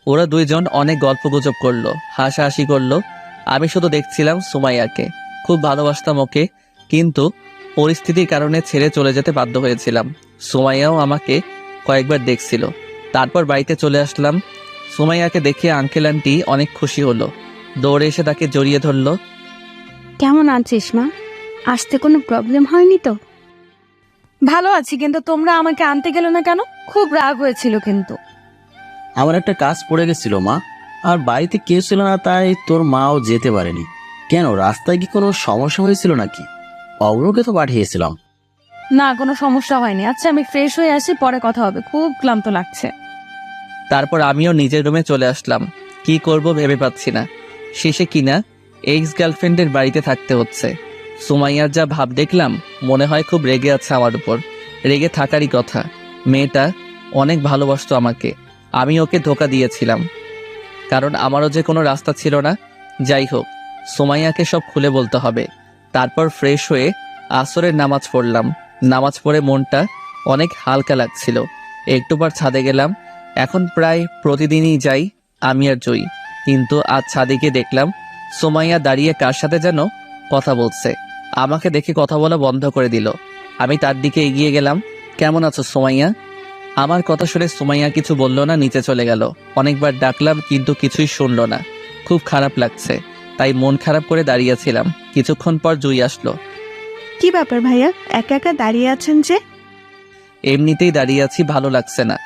ওরা 2 জন অনেক গল্পগুজব করলো, হাসাহাসি করলো। আমি শুধু দেখছিলাম সুমাইয়াকে। খুব ভালোবাসতাম ওকে, কিন্তু পরিস্থিতির কারণে ছেড়ে চলে যেতে বাধ্য হয়েছিলাম। সুমাইয়াও আমাকে কয়েকবার দেখছিল। তারপর বাড়িতে চলে আসলাম। সুমাইয়াকে দেখে আঙ্কেল আন্টি অনেক খুশি হলো, দৌড়ে এসে তাকে জড়িয়ে ধরলো। কেমন আছিস মা? আসতে কোনো প্রবলেম হয়নি তো? ভালো আছি, কিন্তু তোমরা আমাকে আনতে গেলে না কেন? খুব রাগ হয়েছিল কিন্তু। আমার একটা কাজ পড়ে গেছিল মা, আর বাড়িতে কেউ ছিল না, তাই তোর মাও যেতে পারেনি। কেন, রাস্তায় কি কোনো সমস্যা হয়েছিল নাকি? অগ্রকে তো পাঠিয়েছিলাম। না, কোনো সমস্যা হয়নি। আচ্ছা, আমি ফ্রেশ হয়ে আসি, পরে কথা হবে, খুব ক্লান্ত লাগছে। তারপর আমিও নিজের রুমে চলে আসলাম। কি করব ভেবে পাচ্ছি না। শেষে কিনা এক্স গার্লফ্রেন্ডের বাড়িতে থাকতে হচ্ছে। সুমাইয়ার যা ভাব দেখলাম, মনে হয় খুব রেগে আছে আমার উপর। রেগে থাকারই কথা। মেয়েটা অনেক ভালোবাসতো আমাকে, আমি ওকে ধোকা দিয়েছিলাম, কারণ আমারও যে কোনো রাস্তা ছিল না। যাই হোক, সুমাইয়াকে সব খুলে বলতে হবে। তারপর ফ্রেশ হয়ে আসরের নামাজ পড়লাম। নামাজ পড়ে মনটা অনেক হালকা লাগছিল। একটু পর ছাদে গেলাম। এখন প্রায় প্রতিদিনই যাই আমি আর জয়ী, কিন্তু আজ ছাদে গিয়ে দেখলাম সুমাইয়া দাঁড়িয়ে কার সাথে যেন কথা বলছে। আমাকে দেখে কথা বলা বন্ধ করে দিল। আমি তার দিকে এগিয়ে গেলাম। কেমন আছো সুমাইয়া? আমার কথা শুনে সুমাইয়া কিছু বলল না, নিচে চলে গেল। অনেকবার ডাকলাম কিন্তু কিছুই শুনলো না। খুব খারাপ লাগছে, তাই মন খারাপ করে দাঁড়িয়েছিলাম। কিছুক্ষণ পর জুই আসলো। কি ব্যাপার ভাইয়া, একা একা দাঁড়িয়ে আছেন যে? এমনিতেই দাঁড়িয়ে আছি, ভালো লাগছে না।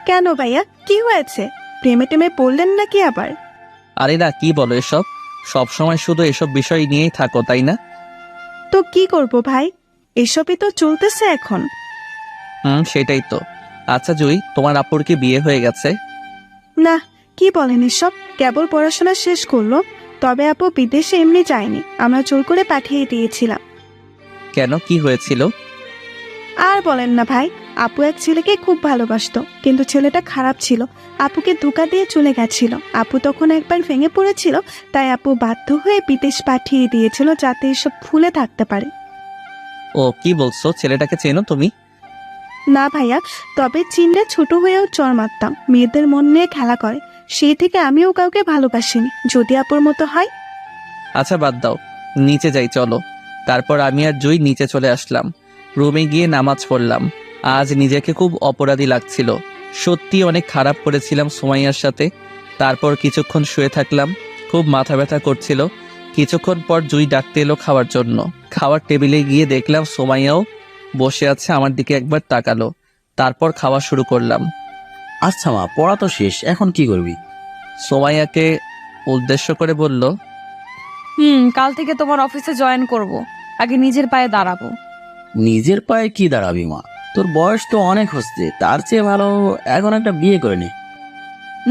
কেন ভাইয়া, কি হয়েছে? প্রেমে টেমে পড়লেন নাকি আবার? আরে না, কি বলো এসব? সব সময় শুধু এসব বিষয় নিয়েই থাকো, তাই না? তো কি করব ভাই, এসবই তো চলতেছে এখন। সেটাই তো। আচ্ছা জুই, তোমার আপুর কি বিয়ে হয়ে গেছে? না, কি বলেন এসব? কেবল পড়াশোনা শেষ করলো। তবে আপু বিদেশে এমনি যায়নি, আমরা জোর করে পাঠিয়ে দিয়েছিলাম। কেন, কি হয়েছিল? আর বলেন না ভাই, আপু এক ছেলেকে খুব ভালোবাসতো, কিন্তু ছেলেটা খারাপ ছিল। আপুকে ধোঁকা দিয়ে চলে গেছিল। আপু তখন একবার ভেঙে পড়েছিল, তাই আপু বাধ্য হয়ে বিদেশ পাঠিয়ে দিয়েছিল, যাতে এসব ভুলে থাকতে পারে। ও, কি বলছো? ছেলেটাকে চেনো তুমি? না ভাইয়া, তবে চিনলে ছোট হয়েও চর মারতাম। মেয়েদের মন নিয়ে খেলা করে, সেই থেকে আমিও কাউকে ভালোবাসিনি, যদি আপুর মতো হয়। আচ্ছা বাদ দাও, নিচে যাই চলো। তারপর আমি আর জুই নিচে চলে আসলাম। রুমে গিয়ে নামাজ পড়লাম। আজ নিজেকে খুব অপরাধী লাগছিল। সত্যি অনেক খারাপ করেছিলাম সুমাইয়ার সাথে। তারপর কিছুক্ষণ শুয়ে থাকলাম, খুব মাথা ব্যথা করছিল। কিছুক্ষণ পর জুই ডাকতে এলো খাওয়ার জন্য। খাওয়ার টেবিলে গিয়ে দেখলাম সুমাইয়াও বসে আছে, আমার দিকে একবার তাকালো। তারপর খাওয়া শুরু করলাম। আচ্ছা মা, পড়া তো শেষ, এখন কি করবি? সুমাইয়াকে উদ্দেশ্য করে বলল, কাল থেকে তোমার অফিসে জয়েন করব। আগে নিজের পায়ে দাঁড়াবো। নিজের পায়ে কি দাঁড়াবি মা? তোর বয়স তো অনেক হচ্ছে, তার চেয়ে ভালো এখন একটা বিয়ে করে নে।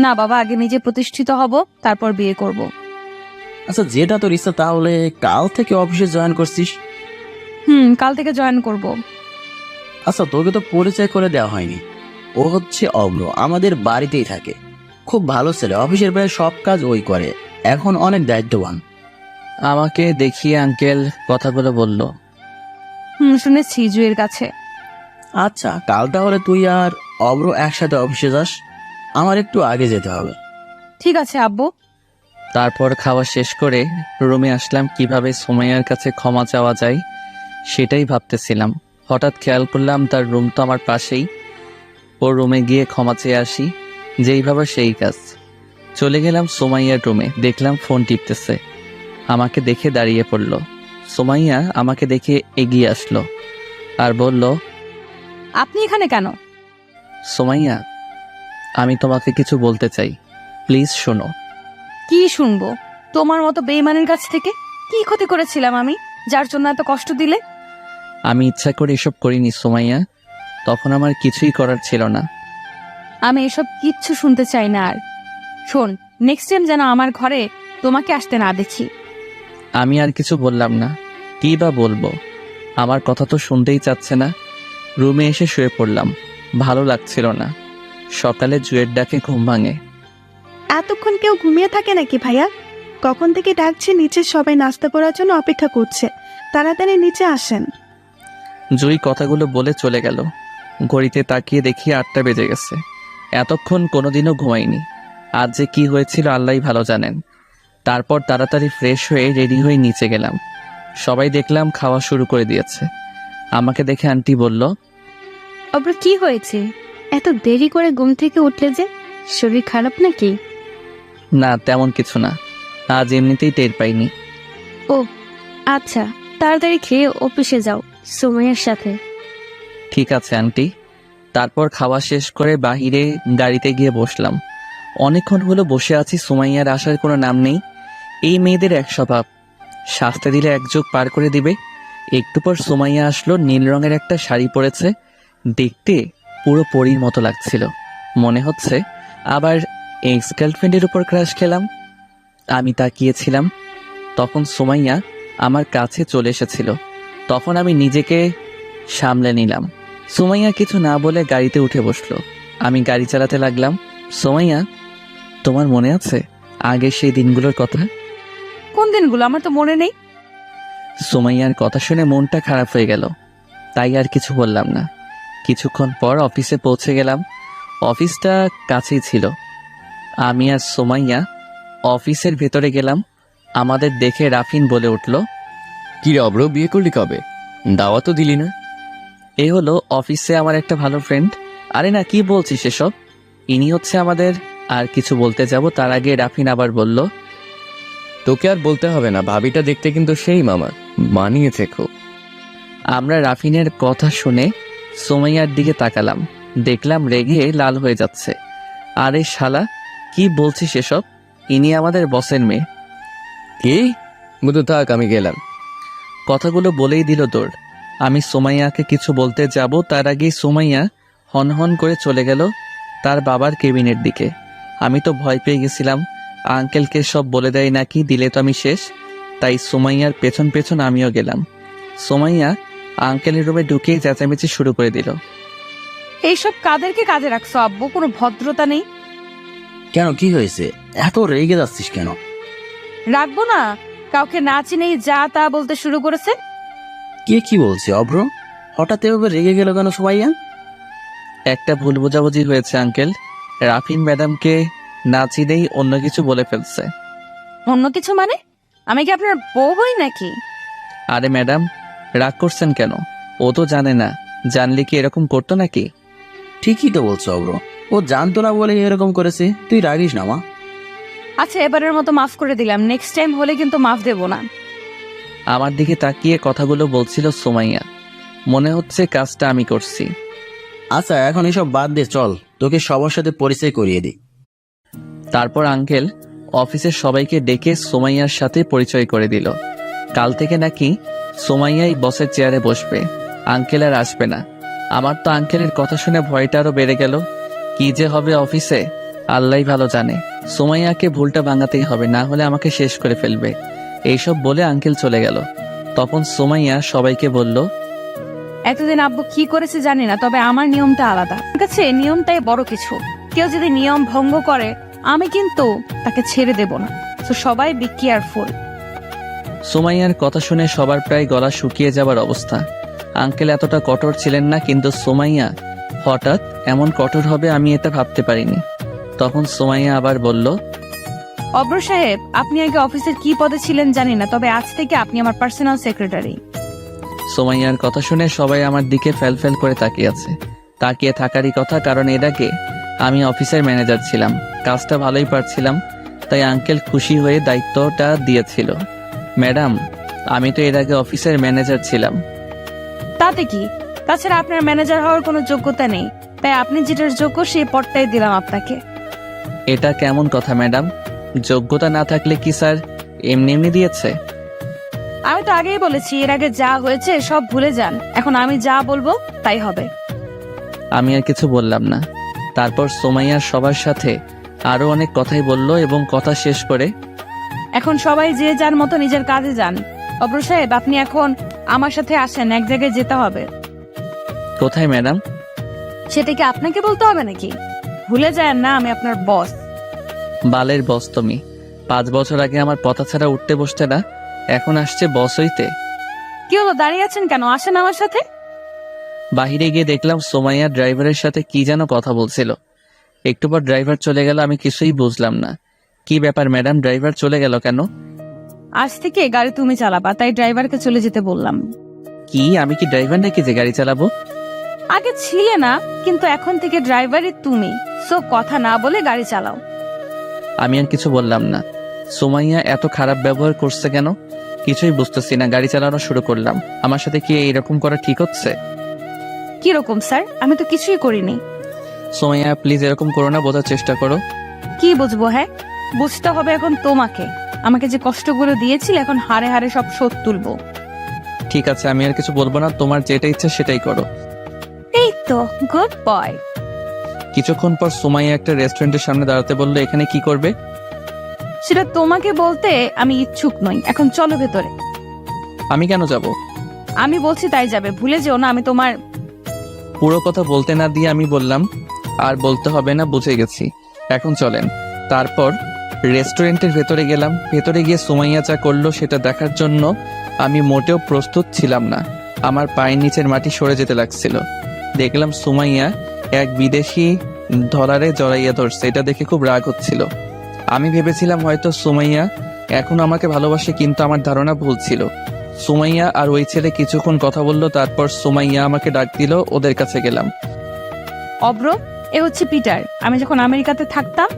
না বাবা, আগে নিজে প্রতিষ্ঠিত হব, তারপর বিয়ে করব। আচ্ছা, যেটা তোর ইচ্ছা, তাহলে কাল থেকে অফিসে জয়েন করছিস? কাল থেকে জয়েন করব। আচ্ছা, তোকে তো পরিচয় করে দেওয়া হয়নি। ও হচ্ছে অগ্র, আমাদের বাড়িতেই থাকে। খুব ভালো ছেলে, অফিসের প্রায় সব কাজ ওই করে, এখন অনেক দায়িত্ববান। আমাকে দেখিয়ে আঙ্কেল কথাগুলো বলল। শুনেছি জুয়ের কাছে। আচ্ছা, কাল তাহলে তুই আর অগ্র একসাথে অফিসে যাস, আমার একটু আগে যেতে হবে। ঠিক আছে আব্বু। তারপর খাওয়া শেষ করে রুমে আসলাম। কিভাবে সুমাইয়ার কাছে ক্ষমা চাওয়া যায় সেটাই ভাবতেছিলাম। হঠাৎ খেয়াল করলাম তার রুম তো আমার পাশেই। ওর রুমে গিয়ে ক্ষমা চেয়ে আসি, যেইভাবে সেই কাজ। চলে গেলাম সুমাইয়ার রুমে, দেখলাম ফোন টিপতেছে। আমাকে দেখে দাঁড়িয়ে পড়ল। সুমাইয়া আমাকে দেখে এগিয়ে আসলো আর বলল, আপনি এখানে কেন? সুমাইয়া, আমি তোমাকে কিছু বলতে চাই, প্লিজ শোনো। কি শুনবো? তোমার মতো বেইমানের কাছ থেকে? কি ক্ষতি করেছিলাম আমি, যার জন্য এত কষ্ট দিলে? আমি ইচ্ছা করে এসব করিনি সুমাইয়া, তখন আমার কিছুই করার ছিল না। আমি এসব কিচ্ছু শুনতে চাই না আর। শোন, নেক্সট টাইম যেন আমার ঘরে তোমাকে আসতে না দেখি। আমি আর কিছু বললাম না। কি বা বলবো, আমার কথা তো শুনতেই চাচ্ছে না। রুমে এসে শুয়ে পড়লাম, ভালো লাগছিল না। সকালে জুয়ের ডাকে ঘুম ভাঙে। এতক্ষণ কেউ ঘুমিয়ে থাকে নাকি ভাইয়া? কখন থেকে ডাকছে, নিচে সবাই নাস্তা করার জন্য অপেক্ষা করছে, তাড়াতাড়ি নিচে আসেন। জুই কথাগুলো বলে চলে গেল। ঘড়িতে তাকিয়ে দেখি 8টা বেজে গেছে। এতক্ষণ কোনোদিনও ঘুমাইনি। আজ যে কি হয়েছিল আল্লাহই ভালো জানেন। তারপর তাড়াতাড়ি ফ্রেশ হয়ে রেডি হয়ে নিচে গেলাম। সবাই দেখলাম খাওয়া শুরু করে দিয়েছে। আমাকে দেখে আন্টি বলল, অব্র কি হয়েছে? এত দেরি করে ঘুম থেকে উঠলে যে, শরীর খারাপ নাকি? না তেমন কিছু না, আজ এমনিতেই টের পাইনি। ও আচ্ছা, তাড়াতাড়ি খেয়ে অফিসে যাও সুমাইয়ার সাথে। ঠিক আছে আন্টি। তারপর খাওয়া শেষ করে বাহিরে গাড়িতে গিয়ে বসলাম। অনেকক্ষণ হলো বসে আছি, সুমাইয়ার আসার কোনো নাম নেই। এই মেয়েদের এক স্বভাব, শাস্তি দিলে এক যুগ পার করে দিবে। একটু পর সুমাইয়া আসলো, নীল রঙের একটা শাড়ি পরেছে, দেখতে পুরো পরীর মতো লাগছিল। মনে হচ্ছে আবার এক্স গার্লফ্রেন্ডের উপর ক্রাশ খেলাম। আমি তাকিয়েছিলাম, তখন সুমাইয়া আমার কাছে চলে এসেছিল। তখন আমি নিজেকে সামলে নিলাম। সুমাইয়া কিছু না বলে গাড়িতে উঠে বসলো। আমি গাড়ি চালাতে লাগলাম। সুমাইয়া, তোমার মনে আছে আগের সেই দিনগুলোর কথা? কোন দিনগুলো? আমার তো মনে নেই। সুমাইয়ার কথা শুনে মনটা খারাপ হয়ে গেল, তাই আর কিছু বললাম না। কিছুক্ষণ পর অফিসে পৌঁছে গেলাম। অফিসটা কাছেই ছিল। আমি আর সুমাইয়া অফিসের ভেতরে গেলাম। আমাদের দেখে রাফিন বলে উঠল, কি রে অব্র, বিয়ে করলি কবে? দাওয়াতও দিলি না। এ হলো অফিসে আমার একটা ভালো ফ্রেন্ড। আরে না, কি বলছিস এসব? ইনি হচ্ছে আমাদের। আর কিছু বলতে যাব তার আগে রাফিন আবার বলল, তোকে আর বলতে হবে না, ভাবিটা দেখতে কিন্তু সেই মামা, মানিয়েছে খুব। আমরা রাফিনের কথা শুনে সুমাইয়ার দিকে তাকালাম, দেখলাম রেগে লাল হয়ে যাচ্ছে। আরে শালা, কি বলছিস এসব? ইনি আমাদের বসের মেয়ে। কি? বুধু থাক, আমি গেলাম। কথাগুলো বলেই দিল দৌড়। আমি সুমাইয়াকে কিছু বলতে যাব, তার আগেই সুমাইয়া হনহন করে চলে গেল তার বাবার কেবিনের দিকে। আমি তো ভয় পেয়ে গেছিলাম, আঙ্কেলকে সব বলে দেয় নাকি, দিলে তো আমি শেষ। তাই সুমাইয়ার পেছন পেছন আমিও গেলাম। সুমাইয়া আঙ্কেলের রুমে ঢুকেই চেঁচামেচি শুরু করে দিল। এইসব কাদেরকে কাজে রাখছো আব্বু? কোনো ভদ্রতা নেই। কেন, কি হয়েছে? এত রেগে যাচ্ছিস কেন? রাখবো না? কাউকে না চিনেই যা তা বলতে শুরু করেছে। কে কি বলছে অভ্র? হঠাৎ এভাবে রেগে গেল কেন সুমাইয়া? একটা ভুল বোঝাবুঝি হয়েছে আঙ্কেল। রাফিন ম্যাডামকে না চিনেই অন্য কিছু বলে ফেলছে। অন্য কিছু মানে? আমি কি আপনার বউ হই নাকি? আরে ম্যাডাম, রাগ করছেন কেন? ও তো জানে না, জানলে কি এরকম করতো নাকি? ঠিকই তো বলছো অভ্র, ও জানতো না বলে এরকম করেছে। তুই রাগিস না মা। আচ্ছা, এবারের মতো মাফ করে দিলাম, নেক্সট টাইম হলে কিন্তু মাফ দেবো না। আমার দিকে তাকিয়ে কথাগুলো বলছিল সুমাইয়া। মনে হচ্ছে কাজটা আমি করছি। আচ্ছা, এখন এসব বাদ দে, চল তোকে সবার সাথে পরিচয় করিয়ে দিই। তারপর আঙ্কেল অফিসের সবাইকে ডেকে সুমাইয়ার সাথে পরিচয় করে দিল। কাল থেকে নাকি সুমাইয়াই বসের চেয়ারে বসবে, আঙ্কেল আর আসবে না। আমার তো আঙ্কেলের কথা শুনে ভয়টা আরো বেড়ে গেল। কি যে হবে অফিসে আল্লাহই ভালো জানে। সুমাইয়াকে ভুলটা ভাঙাতেই হবে, না হলে আমাকে শেষ করে ফেলবে। এইসব বলে আঙ্কেল চলে গেল। তখন সুমাইয়া সবাইকে বলল, এতদিন আব্বু কি করেছে জানি না, তবে আমার নিয়মটা আলাদা। আমার কাছে নিয়মটাই বড় কিছু। কেউ যদি নিয়ম ভঙ্গ করে, আমি কিন্তু তাকে ছেড়ে দেব না। তো সবাই বি কেয়ারফুল। সুমাইয়ার কথা শুনে সবার প্রায় গলা শুকিয়ে যাবার অবস্থা। আঙ্কেল এতটা কঠোর ছিলেন না, কিন্তু সুমাইয়া হঠাৎ এমন কঠোর হবে আমি এটা ভাবতে পারিনি। তখন সুমাইয়া আবার বলল, অব্র সাহেব, আপনি আগে অফিসের কি পদে ছিলেন জানি না, তবে আজ থেকে আপনি আমার পার্সোনাল সেক্রেটারি। সুমাইয়ার কথা শুনে সবাই আমার দিকে ফেল ফেল করে তাকিয়ে আছে। তাকিয়ে থাকারই কথা, কারণ এর আগে আমি অফিসের ম্যানেজার ছিলাম, কাজটা ভালোই পারছিলাম, তাই আঙ্কেল খুশি হয়ে দায়িত্বটা দিয়েছিল। ম্যাডাম, আমি তো এর আগে অফিসের ম্যানেজার ছিলাম। তাতে কি? তাছাড়া আপনার ম্যানেজার হওয়ার কোনো যোগ্যতা নেই, তাই আপনি যেটার যোগ্য সেই পদটাই দিলাম আপনাকে। এটা কেমন কথা ম্যাডাম? যোগ্যতা না থাকলে কি স্যার এমনি এমনি দিয়েছে? আমি তো আগেই বলেছি, এর আগে যা হয়েছে সব ভুলে যান। এখন আমি যা বলবো তাই হবে। আমি আর কিছু বললাম না। তারপর সুমাইয়া সবার সাথে আরো অনেক কথাই বলল এবং কথা শেষ করে, এখন সবাই যে যার মতো নিজের কাজে যান। অব্র সাহেব, আপনি এখন আমার সাথে আসেন, এক জায়গায় যেতে হবে। কোথায় ম্যাডাম? সেটা কি আপনাকে বলতে হবে নাকি? ভুলে যায় না, আমি আপনার বস। বালের বস তুমি। 5 বছর আগে আমার পথা ছাড়া উঠতে বসতে না, এখন আসছে বস হইতে। কি হলো, দাঁড়িয়ে আছেন কেন? আসেন আমার সাথে। বাহিরে গিয়ে দেখলাম সুমাইয়া ড্রাইভারের সাথে কি যেন কথা বলছিল। একটু পর ড্রাইভার চলে গেল, আমি কিছুই বুঝলাম না। কি ব্যাপার ম্যাডাম, ড্রাইভার চলে গেল কেন? আজ থেকে গাড়ি তুমি চালাবা, তাই ড্রাইভারকে চলে যেতে বললাম। কি আমি কি ড্রাইভার নাকি যে গাড়ি চালাবো? আগে ছিলে না, কিন্তু এখন থেকে ড্রাইভারই তুমি। সো কথা না বলে গাড়ি চালাও। আমি আর কিছু বললাম না। সুমাইয়া এত খারাপ ব্যবহার করছে কেন কিছুই বুঝতেছি না। গাড়ি চালানো শুরু করলাম। আমার সাথে কি এইরকম করা ঠিক হচ্ছে? কিরকম স্যার? আমি তো কিছুই করিনি। সুমাইয়া প্লিজ এরকম করো না, বোঝার চেষ্টা করো। কি বুঝবো? হ্যাঁ, বুঝতে হবে এখন তোমাকে। আমাকে যে কষ্টগুলো দিয়েছিল, এখন হারে হারে সব শোধ তুলবো। ঠিক আছে, আমি আর কিছু বলবো না। তোমার যেটা ইচ্ছা সেটাই করো। এই তো গুড বয়। কিছুক্ষণ পর সুমাইয়া একটা রেস্টুরেন্টের সামনে দাঁড়াতে বললো, এখানে কি করবে? সেটা তোমাকে বলতে আমি ইচ্ছুক নই। এখন চলো ভেতরে। আমি কেন যাব? আমি বলছি তাই যাবে, ভুলে যেও না আমি তোমার। পুরো কথা বলতে না দিয়ে আমি বললাম, আর বলতে হবে না, বুঝে গেছি, এখন চলেন। তারপর রেস্টুরেন্টের ভেতরে গেলাম। ভেতরে গিয়ে সুমাইয়া যা করলো সেটা দেখার জন্য আমি মোটেও প্রস্তুত ছিলাম না। আমার পায়ের নিচের মাটি সরে যেতে লাগছিল। দেখলাম সুমাইয়া এক বিদেশি ডলারে জড়াইয়া ধরছে। এটা দেখে খুব রাগ হচ্ছিল। আমি ভেবেছিলাম হয়তো সুমাইয়া এখন আমাকে ভালোবাসে, কিন্তু আমার ধারণা ভুল ছিল। সুমাইয়া আর ওই ছেলে কিছুক্ষণ কথা বললো। তারপর সুমাইয়া আমাকে ডাক দিল। ওদের কাছে গেলাম। অব্র, এ হচ্ছে পিটার। আমি যখন আমেরিকাতে থাকতাম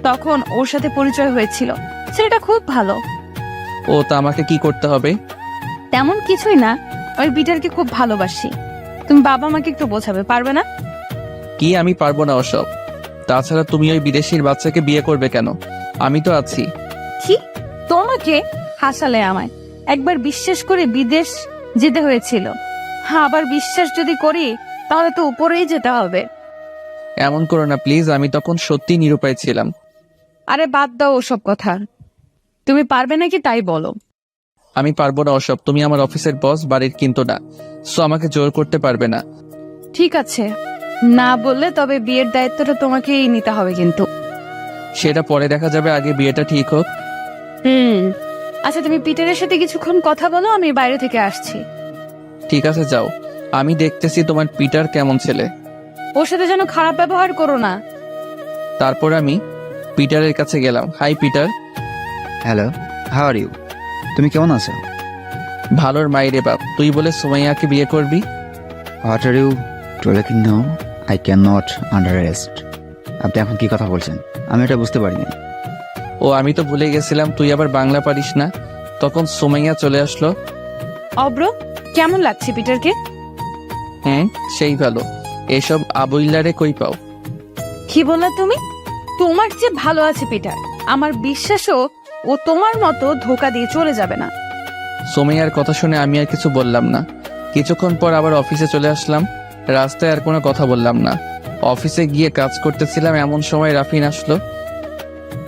তখন ওর সাথে পরিচয় হয়েছিল। ছেলেটা খুব ভালো। ও তা আমাকে কি করতে হবে? তেমন কিছুই না, ওই পিটারকে খুব ভালোবাসি। তুমি বাবা মাকে একটু বোঝাবে, পারবে না? কি আমি পারবো না ওসব। তাছাড়া তুমি ওই বিদেশির বাচ্চাকে বিয়ে করবে কেন? আমি তো আছি। কি? তোমাকে হাসালে আমায়। একবার বিশ্বাস করে বিদেশ যেতে হয়েছিল, হ্যাঁ, আবার বিশ্বাস যদি করি তাহলে তো উপরেই যেতে হবে। এমন করো না প্লিজ, আমি তখন সত্যি নিরুপায় ছিলাম। আরে বাদ দাও ওসব কথা। তুমি পারবে নাকি তাই বলো। আমি পারবো না ওসব। তুমি আমার অফিসের বস, বাড়ির কিন্তু না। সো আমাকে জোর করতে পারবে না। ঠিক আছে, না বললে তবে বিয়ের দায়িত্বটা তোমাকেই নিতে হবে কিন্তু। সেটা পরে দেখা যাবে, আগে বিয়েটা ঠিক হোক। আচ্ছা, তুমি পিটারের সাথে কিছুক্ষণ কথা বলো, আমি বাইরে থেকে আসছি। ঠিক আছে যাও, আমি দেখতেছি তোমার পিটার কেমন ছেলে। ওর সাথে যেন খারাপ ব্যবহার করো না। তারপর আমি পিটারের কাছে গেলাম। Hi Peter. Hello, how are you? তুমি কেমন আছো? ভালোর মাইরে বাপ, তুই বলে সুমাইয়াকে বিয়ে করবি? What are you talking now? I can not understand. আপনি এখন কি কথা বলছেন? আমি এটা বুঝতে পারিনি। ও আমি তো ভুলে গেছিলাম তুই আবার বাংলা পারিস না। তখন সুমাইয়া চলে আসলো। অব্র, কেমন লাগছে পিটারকে? হ্যাঁ, সেই ভালো। এসব আবইলারে কই পাও? কি বললা তুমি? তোমার যে ভালো আছে পিটার, আমার বিশ্বাসও ও তোমার মতো ধোকা দিয়ে চলে যাবে না। সুমাইয়ার কথা শুনে আমি আর কিছু বললাম না। কিছুক্ষণ পর আবার অফিসে চলে আসলাম। রাস্তায় আর কোনো কথা বললাম না। অফিসে গিয়ে কাজ করতেছিলাম, এমন সময় রাফিন আসলো।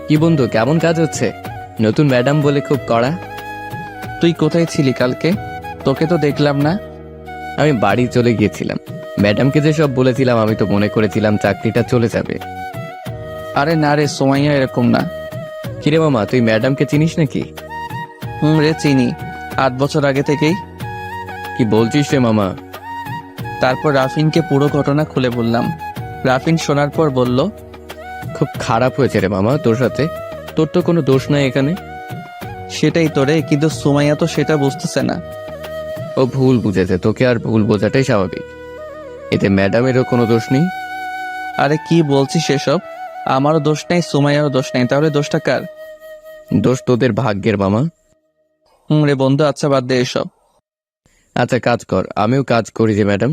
কি বন্ধু, কেমন কাজ হচ্ছে? নতুন ম্যাডাম বলে খুব কড়া। তুই কোথায় ছিলি কালকে? তোকে তো দেখলাম না। আমি বাড়ি চলে গিয়েছিলাম। ম্যাডামকে যে সব বলেছিলাম, আমি তো মনে করেছিলাম চাকরিটা চলে যাবে। আরে না রে, সুমাইয়া এরকম না। কিরে মামা, তুই ম্যাডামকে চিনিস নাকি? রে চিনি, 8 বছর আগে থেকেই। কি বলছিস রে মামা? তারপর রাফিনকে পুরো ঘটনা খুলে বললাম। রাফিন শোনার পর বলল, খুব খারাপ হয়েছে রে মামা তোর সাথে। তোর তো কোনো দোষ নাই এখানে। সেটাই তো রে, কিন্তু সুমাইয়া তো সেটা বুঝতেছে না। ও ভুল বুঝেছে, তোকে আর ভুল বোঝাটাই স্বাভাবিক। এতে ম্যাডামেরও কোনো দোষ নেই। আরে কি বলছিস সেসব? আমারও দোষ নেই, সুমাইয়ারও দোষ নেই। তাহলে দোষটা কার? দোষ তোদের ভাগ্যের মামা। রে বন্ধু, আচ্ছা বাদ দে এসব। আচ্ছা কাজ কর, আমিও কাজ করি যে ম্যাডাম।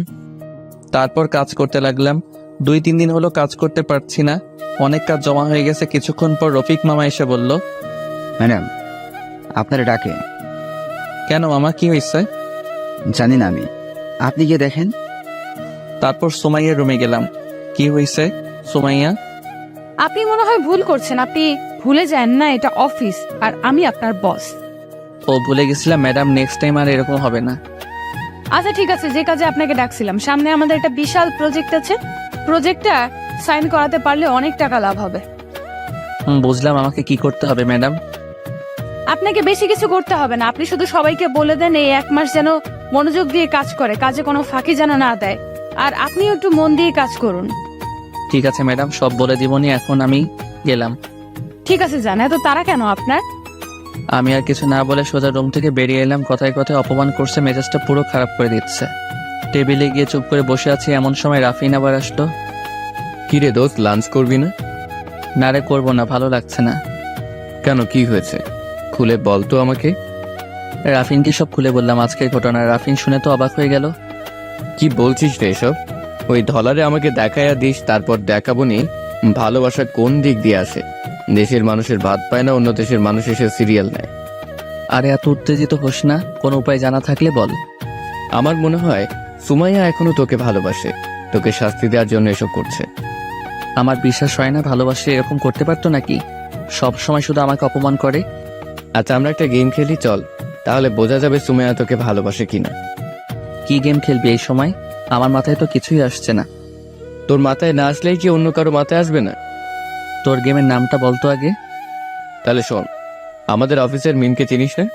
তারপর কাজ করতে লাগলাম। 2-3 দিন হলো কাজ করতে পারছি না, অনেক কাজ জমা হয়ে গেছে। কিছুক্ষণ পর রফিক মামা এসে বলল, ম্যাডাম আপনারা ডাকে। কেন মামা, কি হয়েছে? জানি না আমি, আপনি গিয়ে দেখেন। তারপর সুমাইয়ার রুমে গেলাম। কি হয়েছে সুমাইয়া? আপনি মনে হয় ভুল করছেন। আপনি ভুলে যান না এটা অফিস, আর আমি আপনার বস। ও ভুলে গেছিলাম ম্যাডাম, নেক্সট টাইম আর এরকম হবে না। আচ্ছা ঠিক আছে, যে কাজে আপনাকে ডাকছিলাম, সামনে আমাদের একটা বিশাল প্রজেক্ট আছে। প্রজেক্টটা সাইন করাতে পারলে অনেক টাকা লাভ হবে। বুঝলাম। আমাকে কি করতে হবে ম্যাডাম? আপনাকে বেশি কিছু করতে হবে না। আপনি শুধু সবাইকে বলে দেন এই 1 মাস যেন মনোযোগ দিয়ে কাজ করে, কাজে কোনো ফাঁকি যেন না দেয়। আর আপনিও একটু মন দিয়ে কাজ করুন। ঠিক আছে ম্যাডাম, সব বলে দিবনি। এখন আমি গেলাম। ঠিক আছে, জান। এত তারা কেন আপনার? আমি আর কিছু না বলে সোজা রুম থেকে বেরিয়ে এলাম। কথায় কথায় অপমান করছে, মেজাজটা পুরো খারাপ করে দিচ্ছে। টেবিলে গিয়ে চুপ করে বসে আছি, এমন সময় রাফিন আবার আসলো। কিরে দোস্ত, লাঞ্চ করবি না? না রে, করবো না, ভালো লাগছে না। কেন, কি হয়েছে? খুলে বল তো আমাকে। রাফিনকে সব খুলে বললাম আজকের ঘটনা। রাফিন শুনে তো অবাক হয়ে গেল। কি বলছিস রে এসব? ওই ধলারে আমাকে দেখাইয়া দিস, তারপর দেখাবো নি ভালোবাসা কোন দিক দিয়ে আসে। দেশের মানুষের ভাত পায় না, অন্য দেশের মানুষ এসে সিরিয়াল নেয়। আরে এত উত্তেজিত হোস না, কোনো উপায় জানা থাকলে বল। আমার মনে হয় সুমাইয়া এখনো তোকে ভালোবাসে, তোকে শাস্তি দেওয়ার জন্য এসব করছে। আমার বিশ্বাস হয় না ভালোবাসে এরকম করতে পারতো নাকি। সব সময় শুধু আমাকে অপমান করে। আচ্ছা, আমরা একটা গেম খেলি চল, তাহলে বোঝা যাবে সুমাইয়া তোকে ভালোবাসে কিনা। কি গেম খেলবি এই সময়? আমার মাথায় তো কিছুই আসছে না। তোর মাথায় না আসলেই কি অন্য কারো মাথায় আসবে না? তোর গেমের নামটা বলতো আগে। তাহলে শোন, আমাদের অফিসের মিমকে চিনিস না?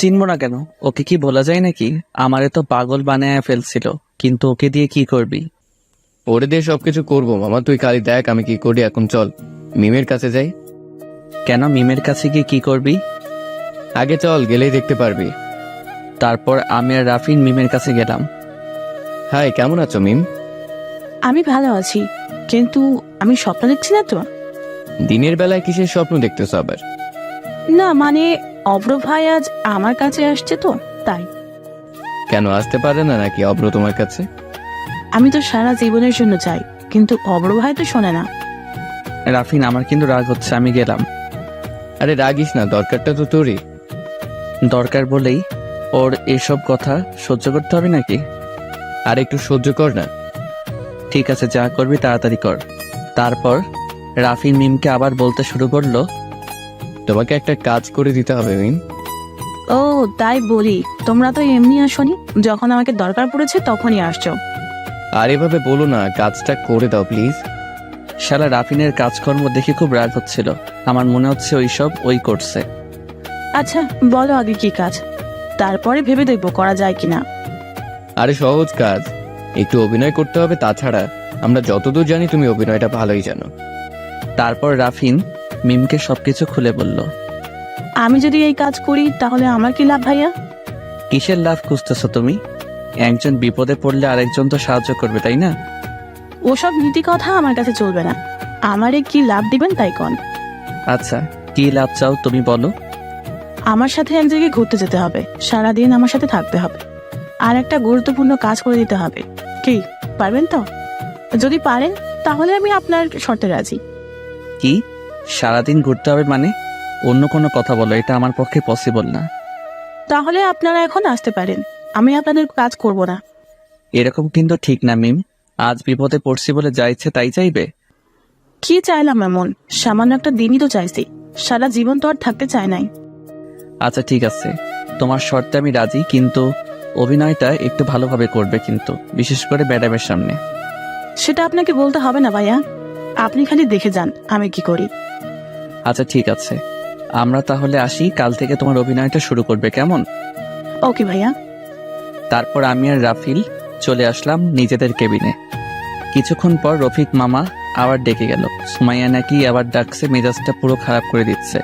চিনবো না কেন? ওকে কি বলা যায় নাকি? আমারে তো পাগল বানায় ফেলছিল, কিন্তু ওকে দিয়ে কি করবি? ওরে দিয়ে সবকিছু করবো মামা, তুই খালি দেখ আমি কি করি। এখন চল মিমের কাছে যাই। কেন মিমের কাছে গিয়ে কি করবি? আগে চল, গেলেই দেখতে পারবি। তারপর আমি আর রাফিন মিমের কাছে গেলাম। হাই, কেমন আছো মিম? আমি ভালো আছি, কিন্তু আমি স্বপ্ন দেখছি না তো? দিনের বেলায় কিসের স্বপ্ন দেখতেছো আবার? না মানে অব্র ভাই আজ আমার কাছে আসছে তো তাই। কেন আসতে পারে না নাকি অব্র তোমার কাছে? আমি তো সারা জীবনের জন্য চাই, কিন্তু অব্র ভাই তো শোনে না। রাফিন, আমার কিন্তু রাগ হচ্ছে, আমি গেলাম। আরে রাগিস না, দরকারটা তো তোরই। দরকার বলেই ওর এসব কথা সহ্য করতে হবে নাকি? আর একটু সহ্য কর না। ঠিক আছে, যা করবি তাড়াতাড়ি কর। তারপর রাফিন মিমকে আবার বলতে শুরু করলো। তোমাকে একটা কাজ করে দিতে হবে মিম। ও তাই বলি, তোমরা তো এমনি আসনি, যখন আমাকে দরকার পড়েছে তখনই আসছো। আর এভাবে বলো না, কাজটা করে দাও প্লিজ। শালা রাফিনের কাজকর্ম দেখে খুব রাগ হচ্ছিল। আমার মনে হচ্ছে ওইসব ওই করছে। আচ্ছা বলো আগে কি কাজ, তারপরে ভেবে দেখবো করা যায় কিনা। আরে সহজ কাজ, একটু অভিনয় করতে হবে। তাছাড়া আমরা যতদূর জানি তুমি অভিনয়টা ভালোই জানো। তারপর রাফিন মিমকে সবকিছু খুলে বলল। আমি যদি এই কাজ করি তাহলে আমার কি লাভ ভাইয়া? কিসের লাভ খুঁজতেছো তুমি? একজন বিপদে পড়লে আরেকজন তো সাহায্য করবে, তাই না? ওসব নীতি কথা আমার কাছে চলবে না। আমারে কি লাভ দিবেন তাই কন। আচ্ছা, কি লাভ চাও তুমি বলো। আমার সাথে এক জায়গায় ঘুরতে যেতে হবে, সারাদিন আমার সাথে থাকতে হবে, আর একটা গুরুত্বপূর্ণ কাজ করে দিতে হবে। কি পারবেন তো? যদি পারেন তাহলে আমি আপনার শর্তে রাজি। কি সারাদিন ঘুরতে হবে মানে? অন্য কোনো কথা বলো, এটা আমার পক্ষে পসিবল না। তাহলে আপনারা এখন আসতে পারেন, আমি আপনাদের কাজ করব না। এরকম কিন্তু ঠিক না মিম। আজ বিপদে পড়ছি বলে যা ইচ্ছে তাই চাইবে? কি চাইলাম এমন? সামান্য একটা দিনই তো চাইছি, সারা জীবন তো আর থাকতে চাই নাই। আচ্ছা ঠিক আছে, তোমার শর্তে আমি রাজি, কিন্তু অভিনয়টা একটু ভালোভাবে করবে, কিন্তু বিশেষ করে ম্যাডামের সামনে। সেটা আপনাকে বলতে হবে না ভাইয়া, আপনি খালি দেখে যান আমি কি করি। আচ্ছা ঠিক আছে, আমরা তাহলে আসি। কাল থেকে তোমার অভিনয়টা শুরু করবে, কেমন? ওকে ভাইয়া। তারপর আমি আর রাফিল চলে আসলাম নিজেদের কেবিনে। কিছুক্ষণ পর রফিক মামা আবার ডেকে গেল। সুমাইয়া নাকি আবার ডাকছে, মেজাজটা পুরো খারাপ করে দিচ্ছে।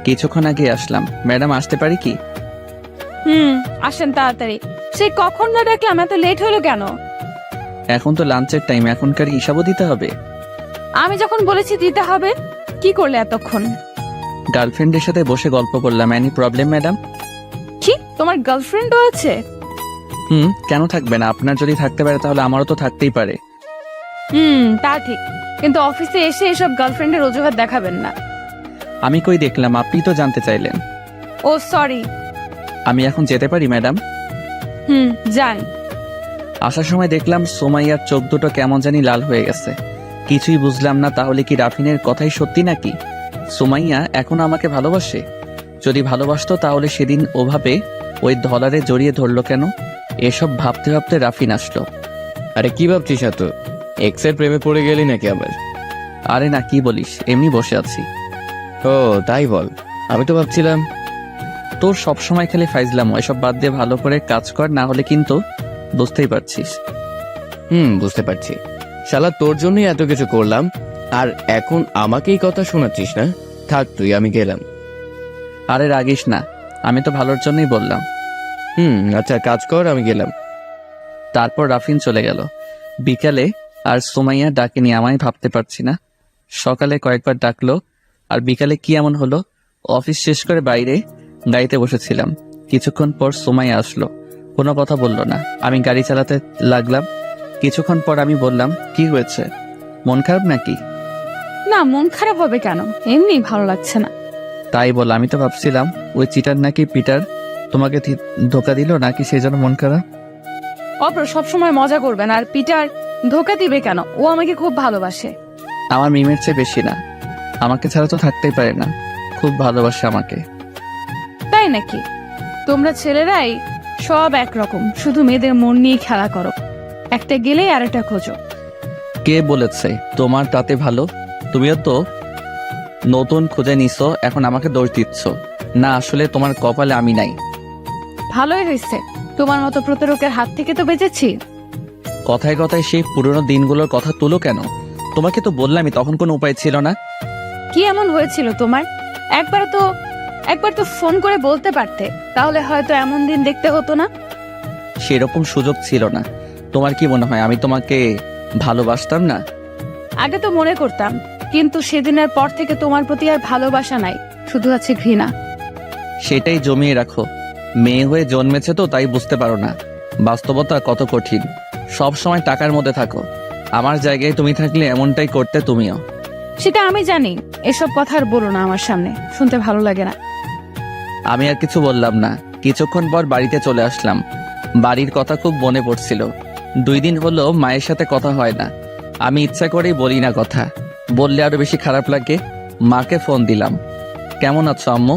কিছুক্ষণ আগে আসলাম। ম্যাডাম আসতে পারি কি? আসেন তাড়াতাড়ি। সেই কখন না ডাকলাম, এত লেট হলো কেন? এখন তো লাঞ্চের টাইম, এখনকার হিসাবও দিতে হবে। আমি যখন বলেছি দিতে হবে, কি করলে এতক্ষণ? গার্লফ্রেন্ডের সাথে বসে গল্প করলাম। Any problem madam? কি তোমার গার্লফ্রেন্ডও আছে? কেন থাকবে না? আপনার যদি থাকতে পারে তাহলে আমারও তো থাকতেই পারে। তা ঠিক, কিন্তু অফিসে এসে এসব গার্লফ্রেন্ডের অজুহাত দেখাবেন না। আমি কই দেখলাম, আপনি তো জানতে চাইলেন। ও সরি। আমি এখন যেতে পারি ম্যাডাম? যান। আসার সময় দেখলাম সোমাইয়ার চোখ দুটো কেমন জানি লাল হয়ে গেছে। কিছুই বুঝলাম না, তাহলে কি রাফিনের কথাই সত্যি নাকি? সোমাইয়া এখন আমাকে ভালোবাসে? যদি ভালোবাসতো তাহলে সেদিন ওভাবে ওই ধলারে জড়িয়ে ধরলো কেন? এসব ভাবতে ভাবতে রাফিন আসলো। আরে কি ভাবছিস এত? এক্সের প্রেমে পড়ে গেলি নাকি আবার? আরে না, কি বলিস, এমনি বসে আছি। ও তাই বল, আমি তো ভাবছিলাম। তোর সব সময় খালি ফাইজলাম, এসব বাদ দিয়ে ভালো করে কাজ কর, না হলে কিন্তু বুঝতেই পারছিস। বুঝতে পারছি। শালা তোর জন্যই এত কিছু করলাম, আর এখন আমাকেই কথা শোনাচ্ছিস না? থাক তুই, আমি গেলাম। আরে রাগিস না, আমি তো ভালোর জন্যই বললাম। আচ্ছা কাজ কর, আমি গেলাম। তারপর রাফিন চলে গেল। বিকালে আর সুমাইয়া ডাকেনি, আমায় ভাবতে পারছি না। সকালে কয়েকবার ডাকলো, আর বিকালে কি এমন হলো? অফিস শেষ করে বাইরে গাড়িতে বসেছিলাম, কিছুক্ষণ পর সুমাইয়া আসলো, কোনো কথা বললো না। আমি গাড়ি চালাতে লাগলাম। কিছুক্ষণ পর আমি বললাম, কি হয়েছে, মন খারাপ নাকি? না, মন খারাপ হবে কেন, এমনি ভালো লাগছে না। তাই বল, আমি তো ভাবছিলাম ওই চিটার নাকি পিটার তোমাকে ধোকা দিল নাকি, সেই জন্য মন খারাপ। অপ্র সবসময় মজা করবেন, আর পিটার ধোকা দিবে কেন? ও আমাকে খুব ভালোবাসে। আমার মিমের চেয়ে বেশি না, আমাকে ছাড়া তো থাকতেই পারে না, খুব ভালোবাসে আমাকে। তাই নাকি? তোমরা ছেলেরাই সব একরকম, শুধু মেয়েদের মন নিয়ে খেলা করো, একটা গেলেই আরেকটা খোঁজো। কে বলেছে তোমার তাতে ভালো? তুমিও তো নতুন খুঁজে নিছো, এখন আমাকে দোষ দিচ্ছ। না, আসলে তোমার কপালে আমি নাই। ভালোই হয়েছে, তোমার মতো প্রতারকের হাত থেকে তো বেঁচেছি। কথায় কথায় সেই পুরনো দিনগুলোর কথা তুলো কেন? তোমাকে তো বললামই তখন কোনো উপায় ছিল না। কি এমন হয়েছিল তোমার? একবার তো ফোন করে বলতে পারতে, তাহলে হয়তো এমন দিন দেখতে হতো না। সেরকম সুযোগ ছিল না। তোমার কি মনে হয় আমি তোমাকে ভালোবাসতাম না? আগে তো মনে করতাম, কিন্তু সেদিনের পর থেকে তোমার প্রতি আর ভালোবাসা নাই, শুধু আছে ঘৃণা। সেটাই জমিয়ে রাখো। মেয়ে হয়ে জন্মেছে তো তাই বুঝতে পারো না বাস্তবতা কত কঠিন। সব সময় টাকার মধ্যে থাকো। আমার জায়গায় তুমি থাকলে এমনটাই করতে তুমিও। সেটা আমি জানি, এসব কথা আর বলো না আমার সামনে, শুনতে ভালো লাগে না। আমি আর কিছু বললাম না। কিছুক্ষণ পর বাড়িতে চলে আসলাম। বাড়ির কথা খুব মনে পড়ছিল। 2 দিন হলো মায়ের সাথে কথা হয় না। আমি ইচ্ছা করেই বলি না কথা, বললে আরো বেশি খারাপ লাগে। মাকে ফোন দিলাম। কেমন আছো আম্মু?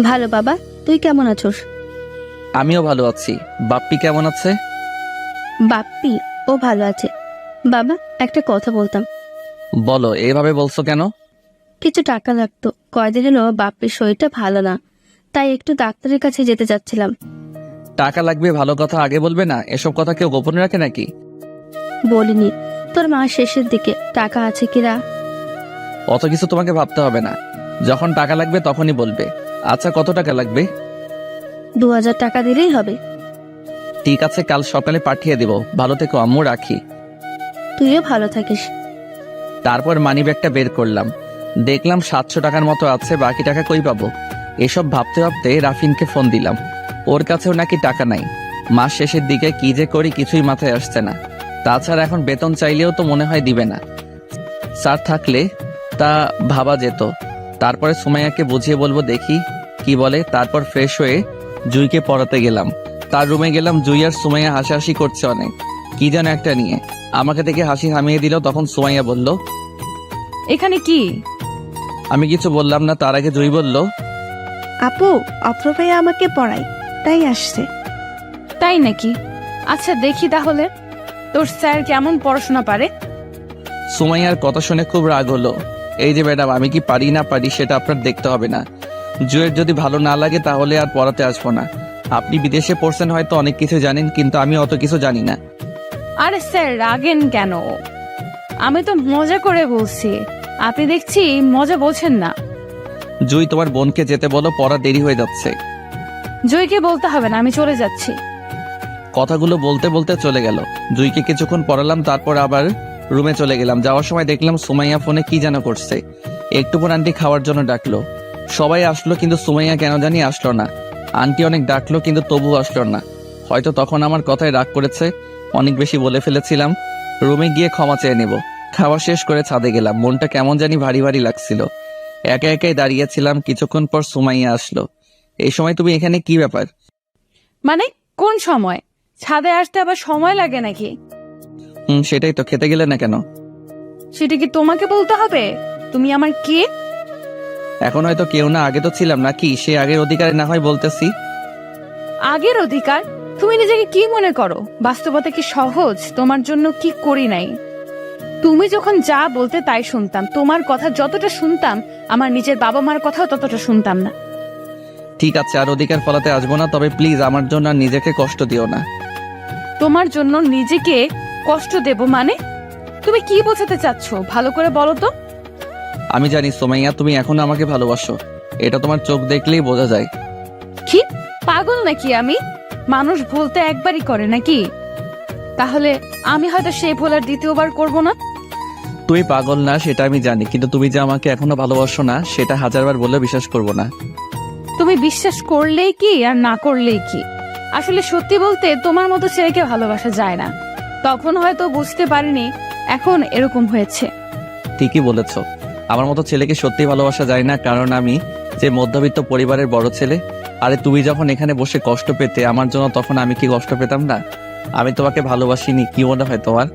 ভালো বাবা, তুই কেমন আছোস? আমিও ভালো আছি। বাপ্পি কেমন আছে? বাপ্পি, ও ভালো আছে। বাবা, একটা কথা বলতাম। বলো, এভাবে বলছো কেন? কিছু টাকা লাগতো, কয়দিন হলো বাপ্পির শরীরটা ভালো না, তাই একটু ডাক্তারের কাছে যেতে চাচ্ছিলাম। টাকা লাগবে, ভালো কথা আগে বলবে না? এসব কথা কেউ গোপনে রাখে নাকি? বলিনি, তোর মা শেষের দিকে টাকা আছে কিনা। অত কিছু তোমাকে ভাবতে হবে না, যখন টাকা লাগবে তখনই বলবে। আচ্ছা, কত টাকা লাগবে? 2000 টাকা দিলেই হবে। ঠিক আছে, কাল সকালে পাঠিয়ে দেব। ভালো থেকো আম্মু, রাখি। তুইও ভালো থাকিস। তারপর মানিব্যাগটা বের করলাম, দেখলাম 700 টাকার মতো আছে। বাকি টাকা কই পাবো? এসব ভাবতে ভাবতে রাফিনকে ফোন দিলাম। ওর কাছেও নাকি টাকা নাই। মাস শেষের দিকে কি যে করি কিছুই মাথায় আসছে না। তাছাড়া এখন বেতন চাইলেও তো মনে হয় দিবে না। স্যার থাকলে তা ভাবা যেত। তারপরে সুমাইয়াকে বুঝিয়ে বলবো, দেখি কি বলে। তারপর ফ্রেশ হয়ে জুইকে পড়াতে গেলাম। তার রুমে গেলাম। জুই আর সুমাইয়া হাসাহাসি করছে অনেক, কি যেন একটা নিয়ে। আমাকে দেখে হাসি থামিয়ে দিল। তখন সুমাইয়া বলল, এখানে কি? আমি কিছু বললাম না। তার আগে জুই বলল, আপু, অপ্র ভাইয়া আমাকে পড়ায়, তাই আসছে। তাই নাকি? আচ্ছা দেখি তাহলে তোর স্যার কেমন পড়াশোনা পারে। সুমাইয়ার কথা শুনে খুব রাগ হলো। এই যে ম্যাডাম, আমি কি পারি না পারি সেটা আপনার দেখতে হবে না। জুয়ের যদি ভালো না লাগে তাহলে আর পড়াতে আসবো না। আপনি বিদেশে পড়ছেন, হয়তো অনেক কিছু জানেন, কিন্তু আমি অত কিছু জানি না। আরে স্যার রাগেন কেন? আমি তো মজা করে বলছি, আপনি দেখছি মজা বোঝেন না। জুই, তোমার বোনকে যেতে বলো, পড়া দেরি হয়ে যাচ্ছে। জয়কে বলতে হবে না, আমি চলে যাচ্ছি। কথাগুলো বলতে বলতে চলে গেল। জুইকে কিছুক্ষণ পড়ালাম, তারপর আবার রুমে চলে গেলাম। যাওয়ার সময় দেখলাম সুমাইয়া ফোনে কি যেন করছে। একটু পর আন্টি খাওয়ার জন্য ডাকলো। সবাই আসলো, কিন্তু সুমাইয়া কেন জানি আসলো না। আন্টি অনেক ডাকলো, কিন্তু তবুও আসলো না। হয়তো তখন আমার কথায় রাগ করেছে, অনেক বেশি বলে ফেলেছিলাম। রুমে গিয়ে ক্ষমা চেয়ে নেব। খাওয়া শেষ করে ছাদে গেলাম। মনটা কেমন জানি ভারী ভারী লাগছিল। একা একাই দাঁড়িয়েছিলাম। কিছুক্ষণ পর সুমাইয়া আসলো। এই সময় তুমি এখানে, কি ব্যাপার? মানে কোন সময়? ছাদে আসতে আবার সময় লাগে নাকি? সেটাই তো। খেতে গেলে না কেন? সেটা কি তোমাকে বলতে হবে? তুমি আমার কে? এখন হয়তো কেউ না, আগে তো ছিলাম নাকি? সে আগের অধিকারে না হয় বলতেছি। আগের অধিকার? তুমি নিজেকে কি মনে করো? বাস্তবতা কি সহজ? তোমার জন্য কি করি নাই? তুমি যখন যা বলতে তাই শুনতাম। তোমার কথা যতটা শুনতাম, আমার নিজের বাবা মার কথাও ততটা শুনতাম না। ঠিক আছে, আর অধিকার ফলাতে আসবো না। তবে প্লিজ আমার জন্য আর নিজেকে কষ্ট দিও না। তোমার জন্য নিজেকে কষ্ট দেব মানে? তুমি কি বোঝাতে চাচ্ছ ভালো করে বলো তো। আমি জানি সুমাইয়া, তুমি এখনো আমাকে ভালোবাসো, এটা তোমার চোখ দেখলেই বোঝা যায়। কি পাগল নাকি আমি? মানুষ ভুলতে একবারই করে নাকি? তাহলে আমি হয়তো সেই ভুল আর দ্বিতীয়বার করব না। তুমি পাগল না সেটা আমি জানি, কিন্তু তুমি যে আমাকে এখনো ভালোবাসো না সেটা হাজারবার বললেও বিশ্বাস করব না। তুমি বিশ্বাস করলেই কি আর না করলেই কি, আসলে সত্যি বলতে তোমার মতো ছেলেকে ভালোবাসা যায় না। তখন হয়তো বুঝতে পারিনি, এখন এরকম হয়েছে। ঠিকই বলেছো, আমার মতো ছেলেকে সত্যি ভালোবাসা যায় না, কারণ আমি যে মধ্যবিত্ত পরিবারের বড় ছেলে। আরে তুমি যখন এখানে বসে কষ্ট পেতে আমার জন্য, তখন আমি কি কষ্ট পেতাম না? আমি তোমাকে ভালোবাসিনি, কি মনে হয় তোমার?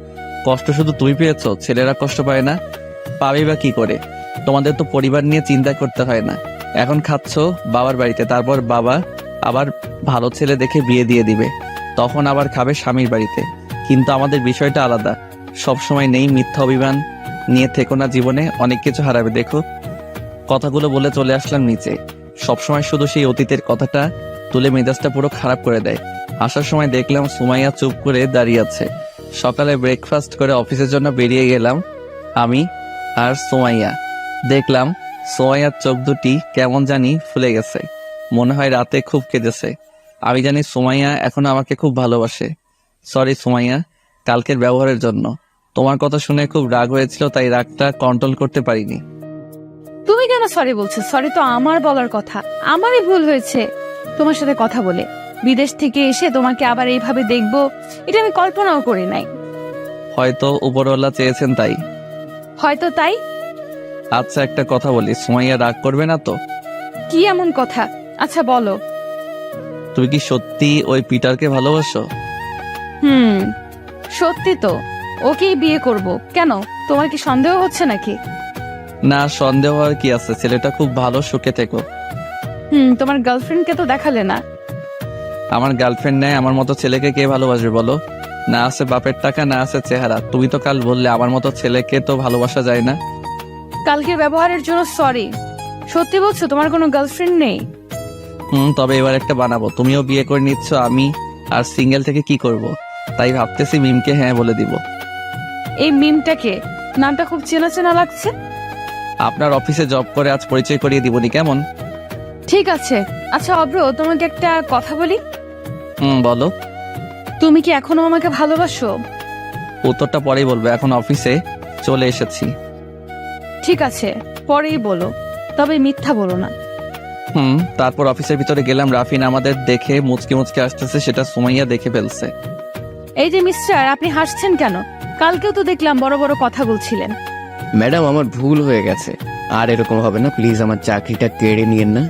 কষ্ট শুধু তুমি পেয়েছো, ছেলেরা কষ্ট পায় না? পাবে বা কি করে? তোমাদের তো পরিবার নিয়ে চিন্তা করতে হয় না। এখন খাচ্ছো বাবার বাড়িতে, তারপর বাবা আবার ভালো ছেলে দেখে বিয়ে দিয়ে দিবে, তখন আবার খাবে স্বামীর বাড়িতে। কিন্তু আমাদের বিষয়টা আলাদা। সব সময় নেই মিথ্যা অভিমান নিয়ে থেকো না, জীবনে অনেক কিছু হারাবে। দেখো, কথাগুলো বলে চলে আসলাম নিচে। সবসময় শুধু সেই অতীতের কথাটা তুলে মেজাজটা পুরো খারাপ করে দেয়। আসার সময় দেখলাম সুমাইয়া চুপ করে দাঁড়িয়ে আছে। সকালে ব্রেকফাস্ট করে অফিসের জন্য বেরিয়ে গেলাম আমি আর সুমাইয়া। দেখলাম সুমাইয়ার চোখ দুটি কেমন জানি ফুলে গেছে, মনে হয় রাতে খুব কেঁদেছে। আমি জানি সুমাইয়া এখন আমাকে খুব ভালোবাসে। সরি সুমাইয়া, কালকের ব্যবহারের জন্য। তোমার কথা শুনে খুব রাগ হয়েছিল, তাই রাগটা কন্ট্রোল করতে পারিনি। তুমি কেন সরি বলছো? সরি তো আমার বলার কথা, আমারই ভুল হয়েছে তোমার সাথে কথা বলে। বিদেশ থেকে এসে তোমাকে আবার এইভাবে দেখবো, এটা আমি কল্পনাও করি নাই। হয়তো উপরওয়ালা চেয়েছেন তাই। হয়তো তাই। আচ্ছা একটা কথা বলি, সুমাইয়া রাগ করবে না তো? কি এমন কথা? আচ্ছা বলো। তুমি কি সত্যি ওই পিটারকে ভালোবাসো? সত্যি তো, ওকেই বিয়ে করব। কেন, তোমার কি সন্দেহ হচ্ছে নাকি? না, সন্দেহ হওয়ার কি আছে, ছেলেটা খুব ভালো, সুখে থেকো। তোমার গার্লফ্রেন্ডকে তো দেখালে না। আমার গার্লফ্রেন্ড নেই, আমার মতো ছেলেকে কে ভালোবাসবে বলো? না আছে বাপের টাকা, না আছে চেহারা। তুমি তো কাল বললে আমার মতো ছেলেকে তো ভালোবাসা যায় না। কালকের ব্যবহারের জন্য সরি। সত্যি বলছো তোমার কোনো গার্লফ্রেন্ড নেই? তবে এবার একটা বানাবো। তুমিও বিয়ে করে নিচ্ছ, আমি আর সিঙ্গেল থেকে কি করব? তাই ভাবতেছি মিমকে হ্যাঁ বলে দিব। এই মিমটাকে, নামটা খুব চেনা চেনা লাগছে। আপনার অফিসে জব করে আজ পরিচয় করিয়ে দিবনি, কেমন? ঠিক আছে। আচ্ছা অব্র, তোমাকে একটা কথা বলি। বলো। তুমি কি এখনো আমাকে ভালোবাসো? উত্তরটা পরেই বলবো, এখন অফিসে চলে এসেছি। ঠিক আছে, পরেই বলো, তবে মিথ্যা বলো না। তারপর অফিসের ভিতরে গেলাম। রাফিন আমাদের দেখে মুচকে মুচকে আসতেছে, সেটা সুমাইয়া দেখে ফেলছে। এই যে মিস্টার, আপনি হাসছেন কেন? কালকেও তো দেখলাম বড় বড় কথা বলছিলেন। ম্যাডাম আমার ভুল হয়ে গেছে, আর এরকম হবে না, প্লিজ আমার চাকরিটা কেড়ে নিয়েন না।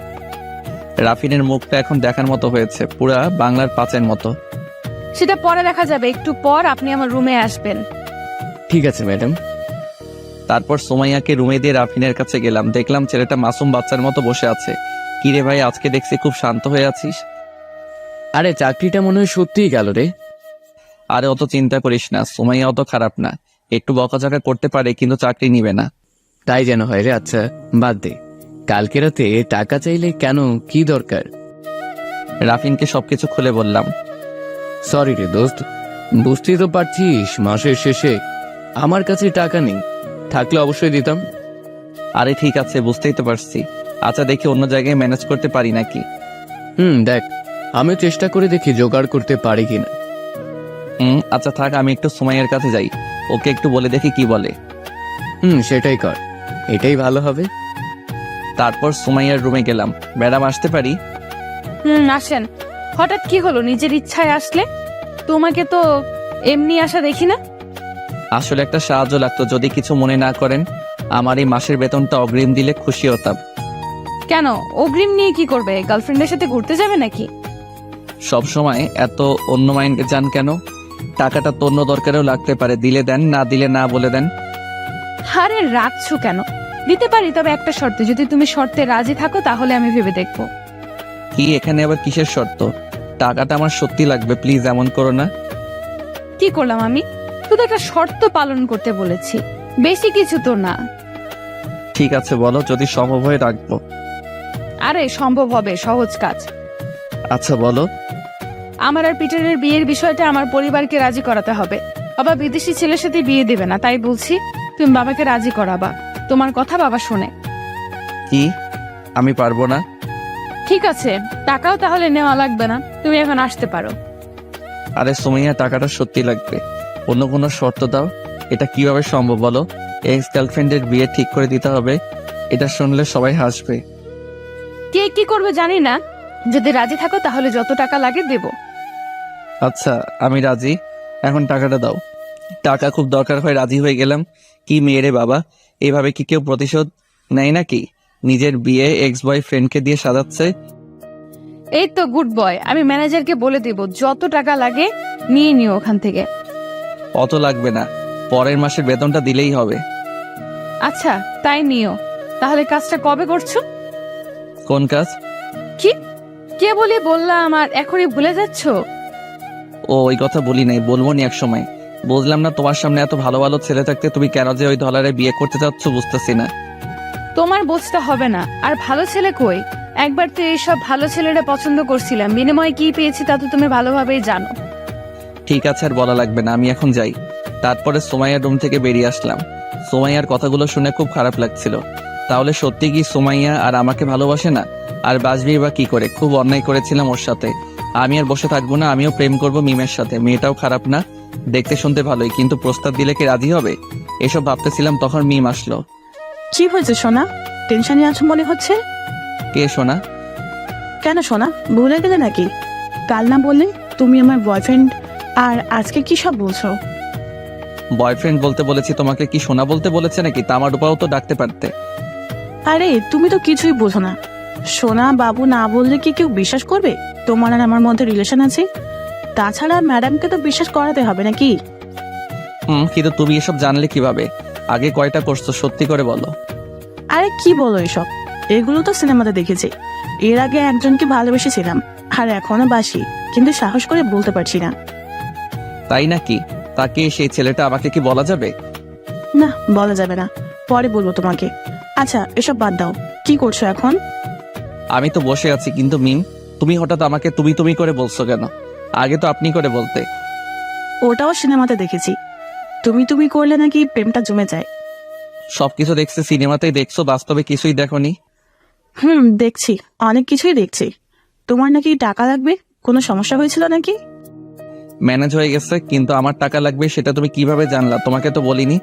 রাফিনের মুখটা এখন দেখার মতো হয়েছে, পুরা বাংলার পাঁচের মতো। সেটা পরে দেখা যাবে, একটু পর আপনি আমার রুমে আসবেন। ঠিক আছে ম্যাডাম। তারপর সুমাইয়াকে রুমে দিয়ে রাফিনের কাছে গেলাম। দেখলাম ছেলেটা মাসুম বাচ্চার মতো বসে আছে। কিরে ভাই, আজকে দেখছি খুব শান্ত হয়ে আছিস। আরে চাকরিটা মনে হয় সত্যিই গেল রে। আরে অত চিন্তা করিস না, সুমাইয়া অত খারাপ না, একটু বকাঝকা করতে পারে কিন্তু চাকরি নিবে না। তাই যেন হয় রে। আচ্ছা বাদ দে, কালকে রাতে টাকা চাইলে কেন, কি দরকার? রাফিনকে সবকিছু খুলে বললাম। সরি রে দোস্ত, বুঝতেই তো পারছিস মাসের শেষে আমার কাছে টাকা নেই, থাকলে অবশ্যই দিতাম। আরে ঠিক আছে, বুঝতেই তো পারছি। আচ্ছা দেখি অন্য জায়গায় ম্যানেজ করতে পারি নাকি। দেখ, আমি চেষ্টা করে দেখি জোগাড় করতে পারি কিনা। আচ্ছা থাক, আমি একটু সুমাইয়ার কাছে যাই, ওকে একটু বলে দেখি কি বলে। সেটাই কর, এটাই ভালো হবে। তারপর সুমাইয়ার রুমে গেলাম। ম্যাডাম আসতে পারি? আসেন। হঠাৎ কি হলো, নিজের ইচ্ছায় আসলে? তোমাকে তো এমনি আসা দেখি না। আসলে একটা সাহায্য লাগতো, যদি কিছু মনে না করেন। আমার এই মাসের বেতনটা অগ্রিম দিলে খুশি হতাম। কেন, অগ্রিম নিয়ে কি করবে? গার্লফ্রেন্ডের সাথে ঘুরতে যাবে নাকি? সব সময় এত অন্য মাইন্ডে যান কেন? টাকাটা তো অন্য দরকারেও লাগতে পারে, দিলে দেন, না দিলে না বলে দেন। আরে রাখছো কেন? দিতে পারি, তবে একটা শর্তে। যদি তুমি শর্তে রাজি থাকো তাহলে আমি ভেবে দেখবো। কি, এখানে আবার কিসের শর্ত? টাকাটা আমার সত্যি লাগবে, প্লিজ এমন করো না। কি করলাম আমি? শুধু একটা শর্ত পালন করতে বলেছি, বেশি কিছু তো না। ঠিক আছে বলো, যদি সম্ভব হয় রাখবো। আরে সম্ভব হবে, সহজ কাজ। আচ্ছা বলো। আমার আর পিটারের বিয়ের বিষয়টা আমার পরিবারকে রাজি করাতে হবে। বাবা বিদেশি ছেলের সাথে বিয়ে দেবে না, তাই বলছি তুমি বাবাকে রাজি করাবা। তোমার কথা বাবা শোনে। কি? আমি পারবো না। ঠিক আছে, টাকাও তাহলে নেওয়া লাগবে না, তুমি এখন আসতে পারো। আরে সুমাইয়া, টাকাটা সত্যি লাগবে, অন্য কোনো শর্ত দাও। এটা কিভাবে সম্ভব বলো? এক্স গার্লফ্রেন্ডের বিয়ে ঠিক করে দিতে হবে, এটা শুনলে সবাই হাসবে। কে কি করবে জানি না, যদি রাজি থাকো তাহলে যত টাকা লাগে দেব। আচ্ছা আমি রাজি, এখন টাকাটা দাও। টাকা খুব দরকার হয় রাজি হয়ে গেলাম। কি মেয়ে রে বাবা, এভাবে কি কেউ প্রতিশোধ নেয় নাকি? নিজের বিয়ে এক্স বয়ফ্রেন্ডকে দিয়ে সাজাচ্ছে। এই তো গুড বয়, আমি ম্যানেজারকে বলে দেব যত টাকা লাগে নিয়ে নিও ওখান থেকে। অত লাগবে না, পরের মাসের বেতনটা দিলেই হবে। আচ্ছা তাই নিও। তাহলে কাজটা কবে করছো? কোন কাজ? কি কে বলি বললাম আর এখনই ভুলে যাচ্ছ? ও ওই কথা বলি নাই, বলবো নি এক সময়। বুঝলাম না, তোমার সামনে এত ভালো ভালো ছেলে থাকতে তুমি কেন যে ওই ডলারে বিয়ে করতে চাচ্ছ বুঝতেছি না। তোমার বুঝতে হবে না, আর ভালো ছেলে কই? একবার তো এইসব ভালো ছেলেরা পছন্দ করছিলাম, বিনিময়ে কি পেয়েছি তা তো তুমি ভালোভাবেই জানো। ঠিক আছে, আর বলা লাগবে না, আমি এখন যাই। তারপরে সুমাইয়ার রুম থেকে বেরিয়ে আসলাম। সুমাইয়ার কথাগুলো শুনে খুব খারাপ লাগছিল। তাহলে সত্যি কি সুমাইয়া আর আমাকে ভালোবাসে না? আর বাসবি বা কি করে? খুব অন্যায় করেছিলাম ওর সাথে। আমি আর বসে থাকবো না, আমিও প্রেম করব মিমের সাথে। মেয়েটাও খারাপ না, দেখতে শুনতে ভালোই, কিন্তু প্রস্তাব দিলে কি রাজি হবে? এসব ভাবতেছিলাম, তখন মিম আসলো। কি হয়েছে সোনা? টেনশনে আছো মনে হচ্ছে। কে শোনা? কেন সোনা, ভুলে গেলে নাকি? কাল না বললে তুমি আমার বয়ফ্রেন্ড, আর আজকে কি সব বলছো? বয়ফ্রেন্ড বলতে বলেছি তোমাকে, কি সোনা বলতে বলেছে নাকি? তামার উপাও তো ডাকতে পারতে। আরে তুমি তো কিছুই বোঝো না। সোনা বাবু না বললে কি কেউ বিশ্বাস করবে তোমার আর আমার মধ্যে রিলেশন আছে? তাছাড়া ম্যাডামকে তো বিশ্বাস করাতে হবে নাকি? কিন্তু তুমি এসব জানলে কিভাবে? আগে কয়টা করছো সত্যি করে বলো। আরে কি বলো এসব? এগুলো তো সিনেমাতে দেখেছি। এর আগে একজনকে ভালোবেসেছিলাম, আর এখনো বাসি, কিন্তু সাহস করে বলতে পারছি না। তাই নাকি? তাকে সেই ছেলেটা আমাকে কি বলা যাবে? না, বলা যাবে না, পরে বলবো তোমাকে। আচ্ছা এসব বাদ দাও, কি করছো এখন? আমি তো বসে আছি, কিন্তু মিম তুমি হঠাৎ আমাকে তুমি তুমি করে বলছো কেন? আগে তো আপনি করে বলতে। ওটাও সিনেমাতে দেখেছি, তুমি তুমি করলে নাকি প্রেমটা জমে যায়। সবকিছু দেখছে সিনেমাতেই, দেখছো বাস্তবে কিছুই দেখোনি। দেখছি, অনেক কিছুই দেখছি। তোমার নাকি টাকা লাগবে, কোনো সমস্যা হয়েছিল নাকি? ম্যানেজ হয়ে গেছে, কিন্তু আমার টাকা লাগবে সেটা তুমি কিভাবে জানলা? তোমাকে তো বলিনি।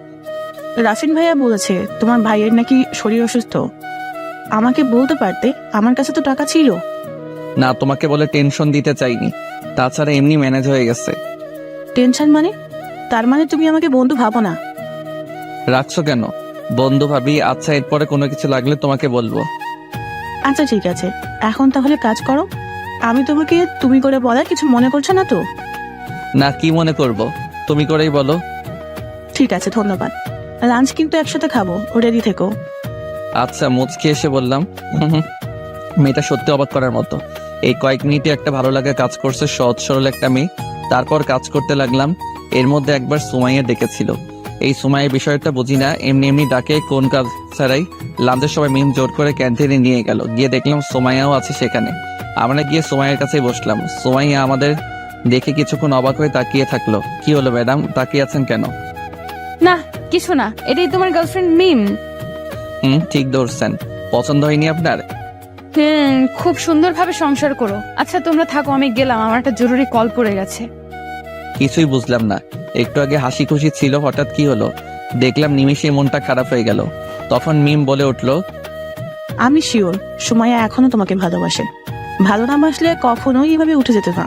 রাফিন ভাইয়া বলেছে তোমার ভাইয়ের নাকি শরীর অসুস্থ। আমাকে বলতে পারতে, আমার কাছে তো টাকা ছিল। না, তোমাকে বলে টেনশন দিতে চাইনি, তাছাড়া এমনি ম্যানেজ হয়ে গেছে। টেনশন মানে? তার মানে তুমি আমাকে বন্ধু ভাবো না? রাখছো কেন? বন্ধু ভাবি। আচ্ছা এরপরে কোনো কিছু লাগলে তোমাকে বলবো। আচ্ছা ঠিক আছে, এখন তাহলে কাজ করো। আমি তোমাকে তুমি করে বলার কিছু মনে করছো না তো? না, কি মনে করব? তুমি করেই বলো। ঠিক আছে, ধন্যবাদ। লাঞ্চ কিন্তু একসাথে খাবো, রেডি থেকো। আচ্ছা, মুচকি এসে বললাম। মেয়েটা সত্যি অবাক করার মতো। এই কয়েক মিনিটে একটা ভালো লাগা কাজ করছে, সহজ সরল একটা মেয়ে। তারপর কাজ করতে লাগলাম। এর মধ্যে একবার সুমাইয়া ডেকেছিল। এই সুমাইয়ের বিষয়টা বুঝি না, এমনি এমনি ডাকে কোন কাজ ছাড়াই। লাঞ্চের সময় মিম জোর করে ক্যান্টিনে নিয়ে গেল, গিয়ে দেখলাম সুমাইয়াও আছে সেখানে। আমরা গিয়ে সুমাইয়ার কাছেই বসলাম। সুমাইয়া আমাদের দেখে কিছুক্ষণ অবাক হয়ে তাকিয়ে থাকলো। কি হলো ম্যাডাম, তাকিয়ে আছেন কেন? না কিছু না, এটাই তোমার গার্লফ্রেন্ড মিম। ঠিক ধরছেন। পছন্দ হয়নি আপনার? খুব সুন্দরভাবে সংসার করো। আচ্ছা তোমরা থাকো, আমি গেলাম, আমার একটা জরুরি কল পড়ে গেছে। কিছুই বুঝলাম না। একটু আগে হাসি খুশি ছিল, হঠাৎ কি হলো? দেখলাম নিমিষে মনটা খারাপ হয়ে গেল। তখন মিম বলে উঠলো, আমি শিওর সুমাইয়া এখনো তোমাকে ভালোবাসে। ভালো না বাসলে কখনোই এভাবে উঠে যেতে না।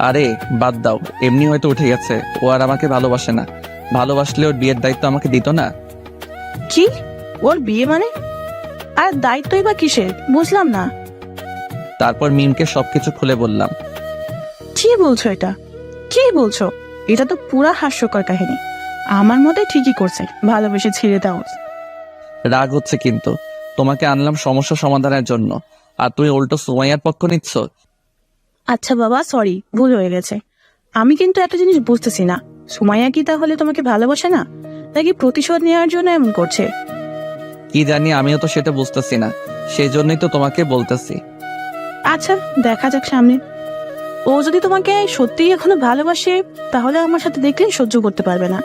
আরে বাদ দাও, এমনি হয়তো উঠে গেছে। ও আর আমাকে ভালোবাসে না। ভালোবাসলে ওর বিয়ের দায়িত্ব আমাকে দিত না। কি? ওর বিয়ে মানে? আর দায়িত্বই বা কিসের, বুঝলাম না। তারপর মিমকে সবকিছু খুলে বললাম। কি বলছো এটা? কি বলছো? এটা তো পুরা হাস্যকর কাহিনী। আমার মতে ঠিকই করছে, ভালোবেসে ছেড়ে দাও। রাগ হচ্ছে কিন্তু। তোমাকে আনলাম সমস্যা সমাধানের জন্য, আর তুমি উল্টো সুমাইয়ার পক্ষ নিচ্ছ। আচ্ছা বাবা, সরি, ভুল হয়ে গেছে। আমি কিন্তু একটা জিনিস বুঝতেছি না, সুমাইয়া কি তাহলে তোমাকে ভালোবাসে না, নাকি প্রতিশোধ নেওয়ার জন্য এমন করছে? কি জানি, আমিও তো সেটা বুঝতেছি না। সেই জন্যই তো তোমাকে বলতেছি। আচ্ছা দেখা যাক সামনে। ও যদি তোমাকে সত্যিই এখনো ভালোবাসে, তাহলে আমার সাথে দেখলেই সহ্য করতে পারবে না।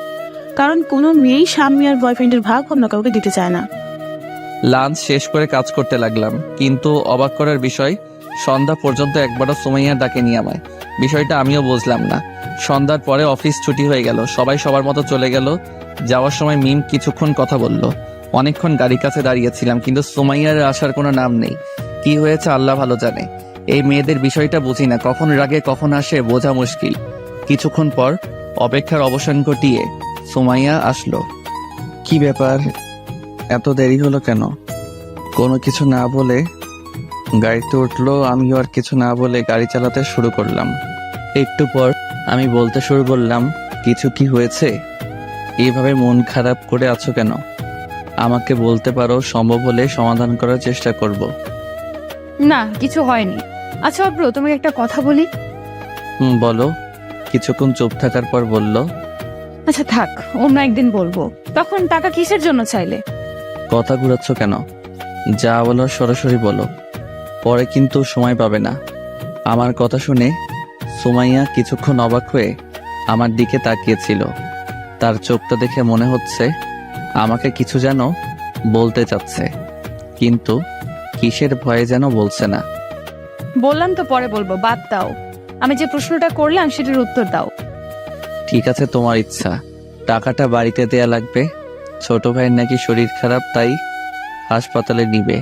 কারণ কোনো মেয়েই স্বামী আর বয়ফ্রেন্ডের ভাগ অন্য কাউকে দিতে চায় না। লাঞ্চ শেষ করে কাজ করতে লাগলাম, কিন্তু অবাক করার বিষয়, সন্ধ্যা পর্যন্ত একবারও সুমাইয়ার ডাকেনি আমায়। বিষয়টা আমিও বুঝলাম না। সন্ধ্যার পরে অফিস ছুটি হয়ে গেল, সবাই সবার মতো চলে গেল। যাওয়ার সময় মিম কিছুক্ষণ কথা বলল। অনেকক্ষণ গাড়ির কাছে দাঁড়িয়েছিলাম, কিন্তু সুমাইয়ার আসার কোনো নাম নেই। কি হয়েছে আল্লাহ ভালো জানে। এই মেয়েদের বিষয়টা বুঝি না, কখন রাগে কখন আসে বোঝা মুশকিল। কিছুক্ষণ পর অপেক্ষার অবসান ঘটিয়ে সুমাইয়া আসলো। কি ব্যাপার, এত দেরি হলো কেন? কোনো কিছু না বলে গাড়িতে উঠলো, আমিও আর কিছু না বলে গাড়ি চালাতে শুরু করলাম। একটু পর আমি বলতে শুরু করলাম, কিছু কি হয়েছে? এইভাবে মন খারাপ করে আছো কেন? আমাকে বলতে পারো, সম্ভব হলে সমাধান করার চেষ্টা করব। না, কিছু হয়নি। আচ্ছা অব্র, তোমাকে একটা কথা বলি। বলো। কিছুক্ষণ চুপ থাকার পর বলল, আচ্ছা থাক, অন্য একদিন বলবো। তখন টাকা কিসের জন্য চাইলে? কথা ঘুরাচ্ছ কেন? যা বলো সরাসরি বলো, পরে কিন্তু সময় পাবে না। আমার কথা শুনে সুমাইয়া কিছুক্ষণ অবাক হয়ে আমার দিকে তাকিয়েছিল। তার চোখটা দেখে মনে হচ্ছে আমাকে কিছু যেন বলতে চাচ্ছে, কিন্তু কিসের ভয়ে যেন বলছে না। বললাম তো পরে বলবো, বাদ দাও। আমি যে প্রশ্নটা করলাম সেটার উত্তর দাও। ঠিক আছে, তোমার ইচ্ছা। টাকাটা বাড়িতে দেয়া লাগবে। ছোট ভাইয়ের নাকি শরীর খারাপ, তাই হাসপাতালে নিবে।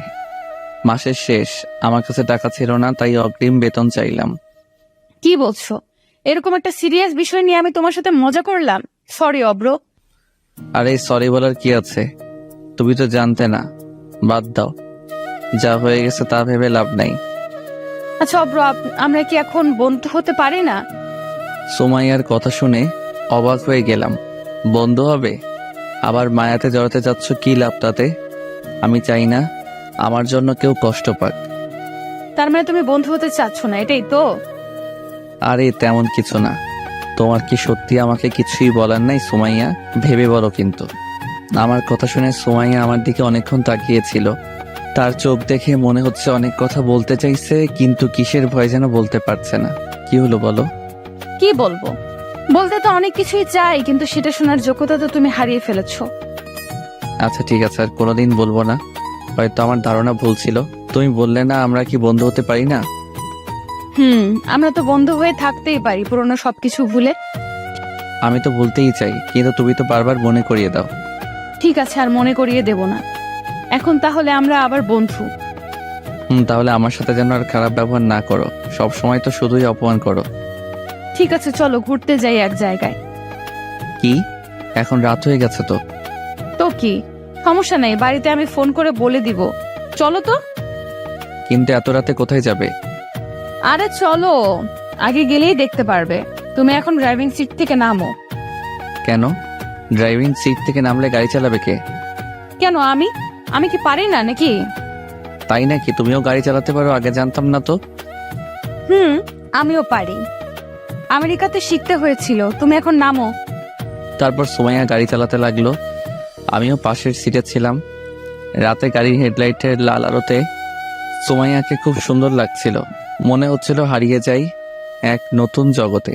মাসের শেষ, আমার কাছে টাকা ছিল না, তাই অগ্রিম বেতন চাইলাম। কি বলছো? এরকম একটা সিরিয়াস বিষয় নিয়ে আমি তোমার সাথে মজা করলাম? সরি অব্র। আরে সরি বলার কি আছে? তুমি তো জানতে না। বাদ দাও, যা হয়ে গেছে তা ভেবে লাভ নাই। আচ্ছা অব্র, আমরা কি এখন বন্ধু হতে পারি না? সুমাইয়ার কথা শুনে অবাক হয়ে গেলাম। বন্ধু হবে? আবার মায়াতে জড়াতে যাচ্ছ, কি লাভ তাতে? আমি চাই না আমার জন্য কেউ কষ্ট পাক। তার মানে তুমি বন্ধু হতে চাচ্ছ না, এটাই তো? আরে তেমন কিছু না। তোমার কি সত্যি আমাকে কিছুই বলার নাই সুমাইয়া? ভেবে বলো কিন্তু। আমার কথা শুনে সুমাইয়া আমার দিকে অনেকক্ষণ তাকিয়েছিল। তার চোখ দেখে মনে হচ্ছে অনেক কথা বলতে চাইছে, কিন্তু কিসের ভয় যেন বলতে পারছে না। কি হলো বলো? কি বলবো? বলতে তো অনেক কিছুই চাই, কিন্তু সেটা শোনার যোগ্যতা তো তুমি হারিয়ে ফেলেছো। আচ্ছা ঠিক আছে, আর কোনোদিন বলবো না। হয়তো আমার ধারণা ভুল ছিল। তুমি বললে না আমরা কি বন্ধু হতে পারি না? আমরা তো বন্ধু হয়ে থাকতেই পারি, পুরনো সবকিছু ভুলে। আমি তো বলতেই চাই, কিন্তু তুমি তো বারবার মনে করিয়ে দাও। ঠিক আছে, আর মনে করিয়ে দেব না। এখন তাহলে আমরা আবার বন্ধু। তাহলে আমার সাথে যেন আর খারাপ ব্যবহার না করো। সব সময় তো শুধুই অপমান করো। ঠিক আছে, চলো ঘুরতে যাই এক জায়গায়। কি, এখন রাত হয়ে গেছে তো? তো কি সমস্যা নেই, বাড়িতে আমি ফোন করে বলে দিব। চলো তো। কিন্তু এত রাতে কোথায় যাবে? আরে চলো, আগে গেলেই দেখতে পারবে। তুমি এখন ড্রাইভিং সিট থেকে নামো। কেন? ড্রাইভিং সিট থেকে নামলে গাড়ি চালাবে কে? কেন, আমি কি পারি না নাকি? তাই নাকি? তুমিও গাড়ি চালাতে পারো? আগে জানতাম না তো। আমিও পারি। আমেরিকাতে শিখতে হয়েছিল। তুমি এখন নামো। তারপর সুমাইয়া গাড়ি চালাতে লাগলো। আমিও পাশের সিটে ছিলাম। রাতে গাড়ির হেডলাইটের লাল আলোতে সুমাইয়াকে খুব সুন্দর লাগছিল। মনে হচ্ছিল হারিয়ে যাই এক নতুন জগতে।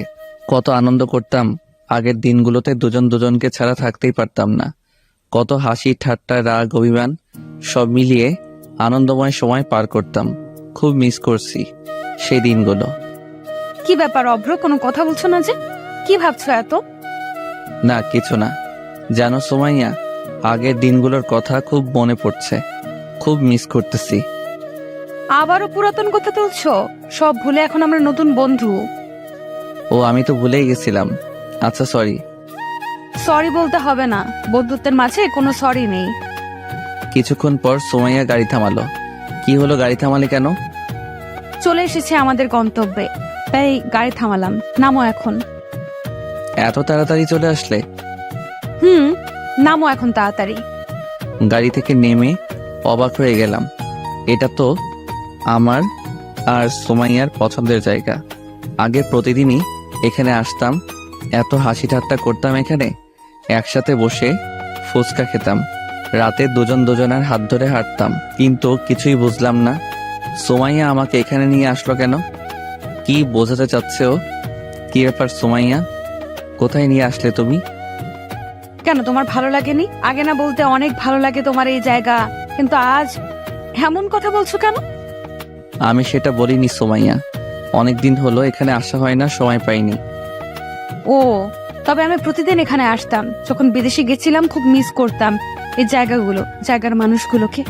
কত আনন্দ করতাম আগের দিনগুলোতে, দুজন দুজনকে ছাড়া থাকতেই পারতাম না। কত হাসি ঠাট্টা রাগ অভিমান সব মিলিয়ে আনন্দময় সময় পার করতাম। খুব মিস করছি সেই দিনগুলো। কি ব্যাপার অভ্র, কোনো কথা বলছো না যে? কি ভাবছো এত? না কিছু না। জানো সুমাইয়া, আগের দিনগুলোর কথা খুব মনে পড়ছে। খুব মিস করতেছি। আবারও পুরাতন কথা তুলছো? সব ভুলে এখন আমরা নতুন বন্ধু। ও, আমি তো ভুলেই গেছিলাম। আচ্ছা সরি। সরি বলতে হবে না, বন্ধুত্বের মাঝে কোনো সরি নেই। কিছুক্ষণ পর সুমাইয়া গাড়ি থামালো। কি হলো, গাড়ি থামালে কেন? চলে এসেছে আমাদের গন্তব্যে, তাই গাড়ি থামালাম। নামো এখন। এত তাড়াতাড়ি চলে আসলে? নামো এখন তাড়াতাড়ি। গাড়ি থেকে নেমে অবাক হয়ে গেলাম। এটা তো আমার আর সুমাইয়ার পছন্দের জায়গা। আগে প্রতিদিনই এখানে আসতাম, এত হাসি ঠাট্টা করতাম এখানে, একসাথে বসে ফুচকা খেতাম, রাতে দুজন দুজনের হাত ধরে হাঁটতাম। কিন্তু কিছুই বুঝলাম না সুমাইয়া আমাকে এখানে নিয়ে আসলো কেন? কি বোঝাতে চাচ্ছে ও? কি ব্যাপার সুমাইয়া, কোথায় নিয়ে আসলে তুমি? কেন, তোমার ভালো লাগেনি? আগে না বলতে অনেক ভালো লাগে তোমার এই জায়গা, কিন্তু আজ এমন কথা বলছো কেন? আমি সেটা বলিনি সোমাইয়া, অনেক দিন হলো এখানে আসা হয় না, সময় পাইনি। ও, তবে আমি প্রতিদিন এখানে আসতাম। যখন বিদেশে গেছিলাম খুব মিস করতাম এই জায়গাগুলো, জায়গার মানুষগুলোকে।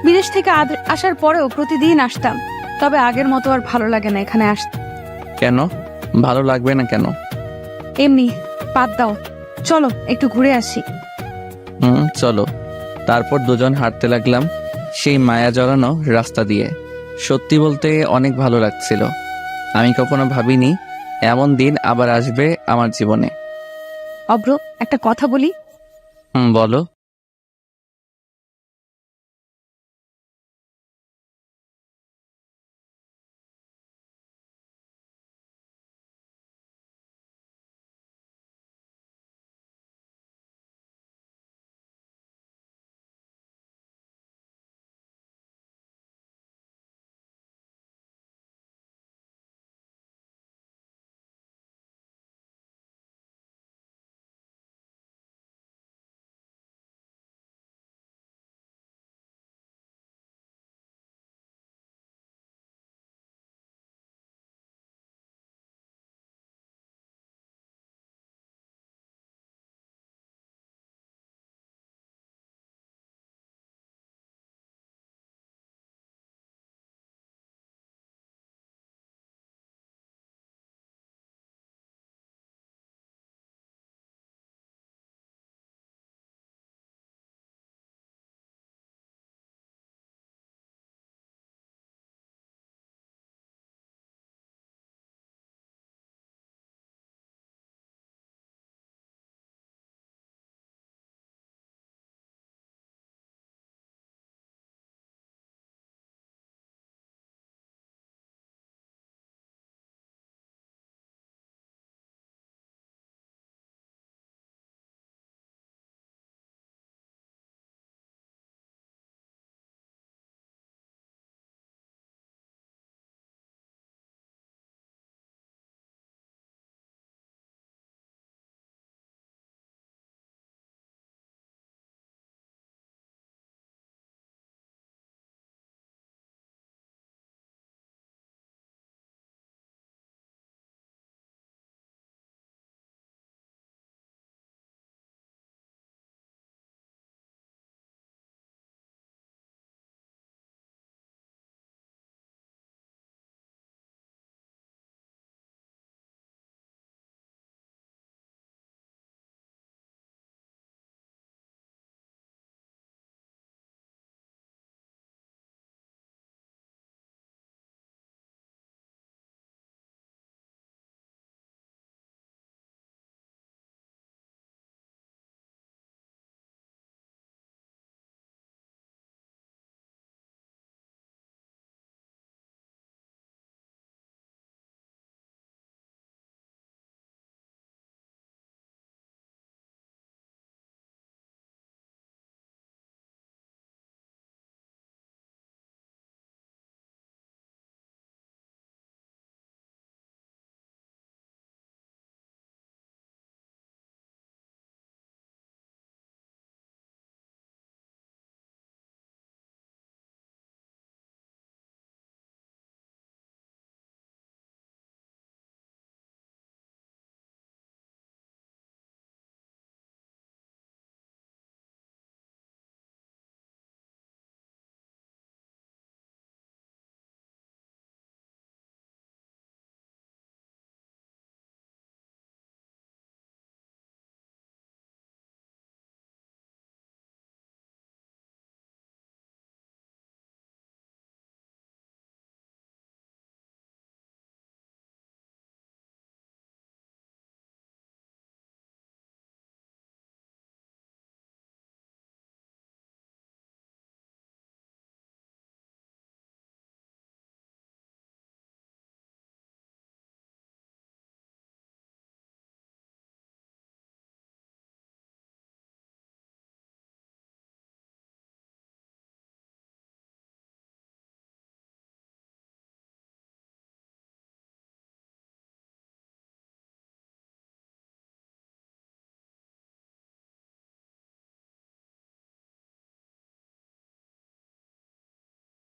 বিদেশ থেকে আসার পরেও প্রতিদিন আসতাম, তবে আগের মতো আর ভালো লাগে না এখানে আসতে। কেন ভালো লাগবে না কেন? এমনি, বাদ দাও, চলো একটু ঘুরে আসি। চলো। তারপর দুজন হাঁটতে লাগলাম সেই মায়া জড়ানো রাস্তা দিয়ে। সত্যি বলতে অনেক ভালো লাগছিল। আমি কখনো ভাবিনি এমন দিন আবার আসবে আমার জীবনে। অব্র, একটা কথা বলি। বলো।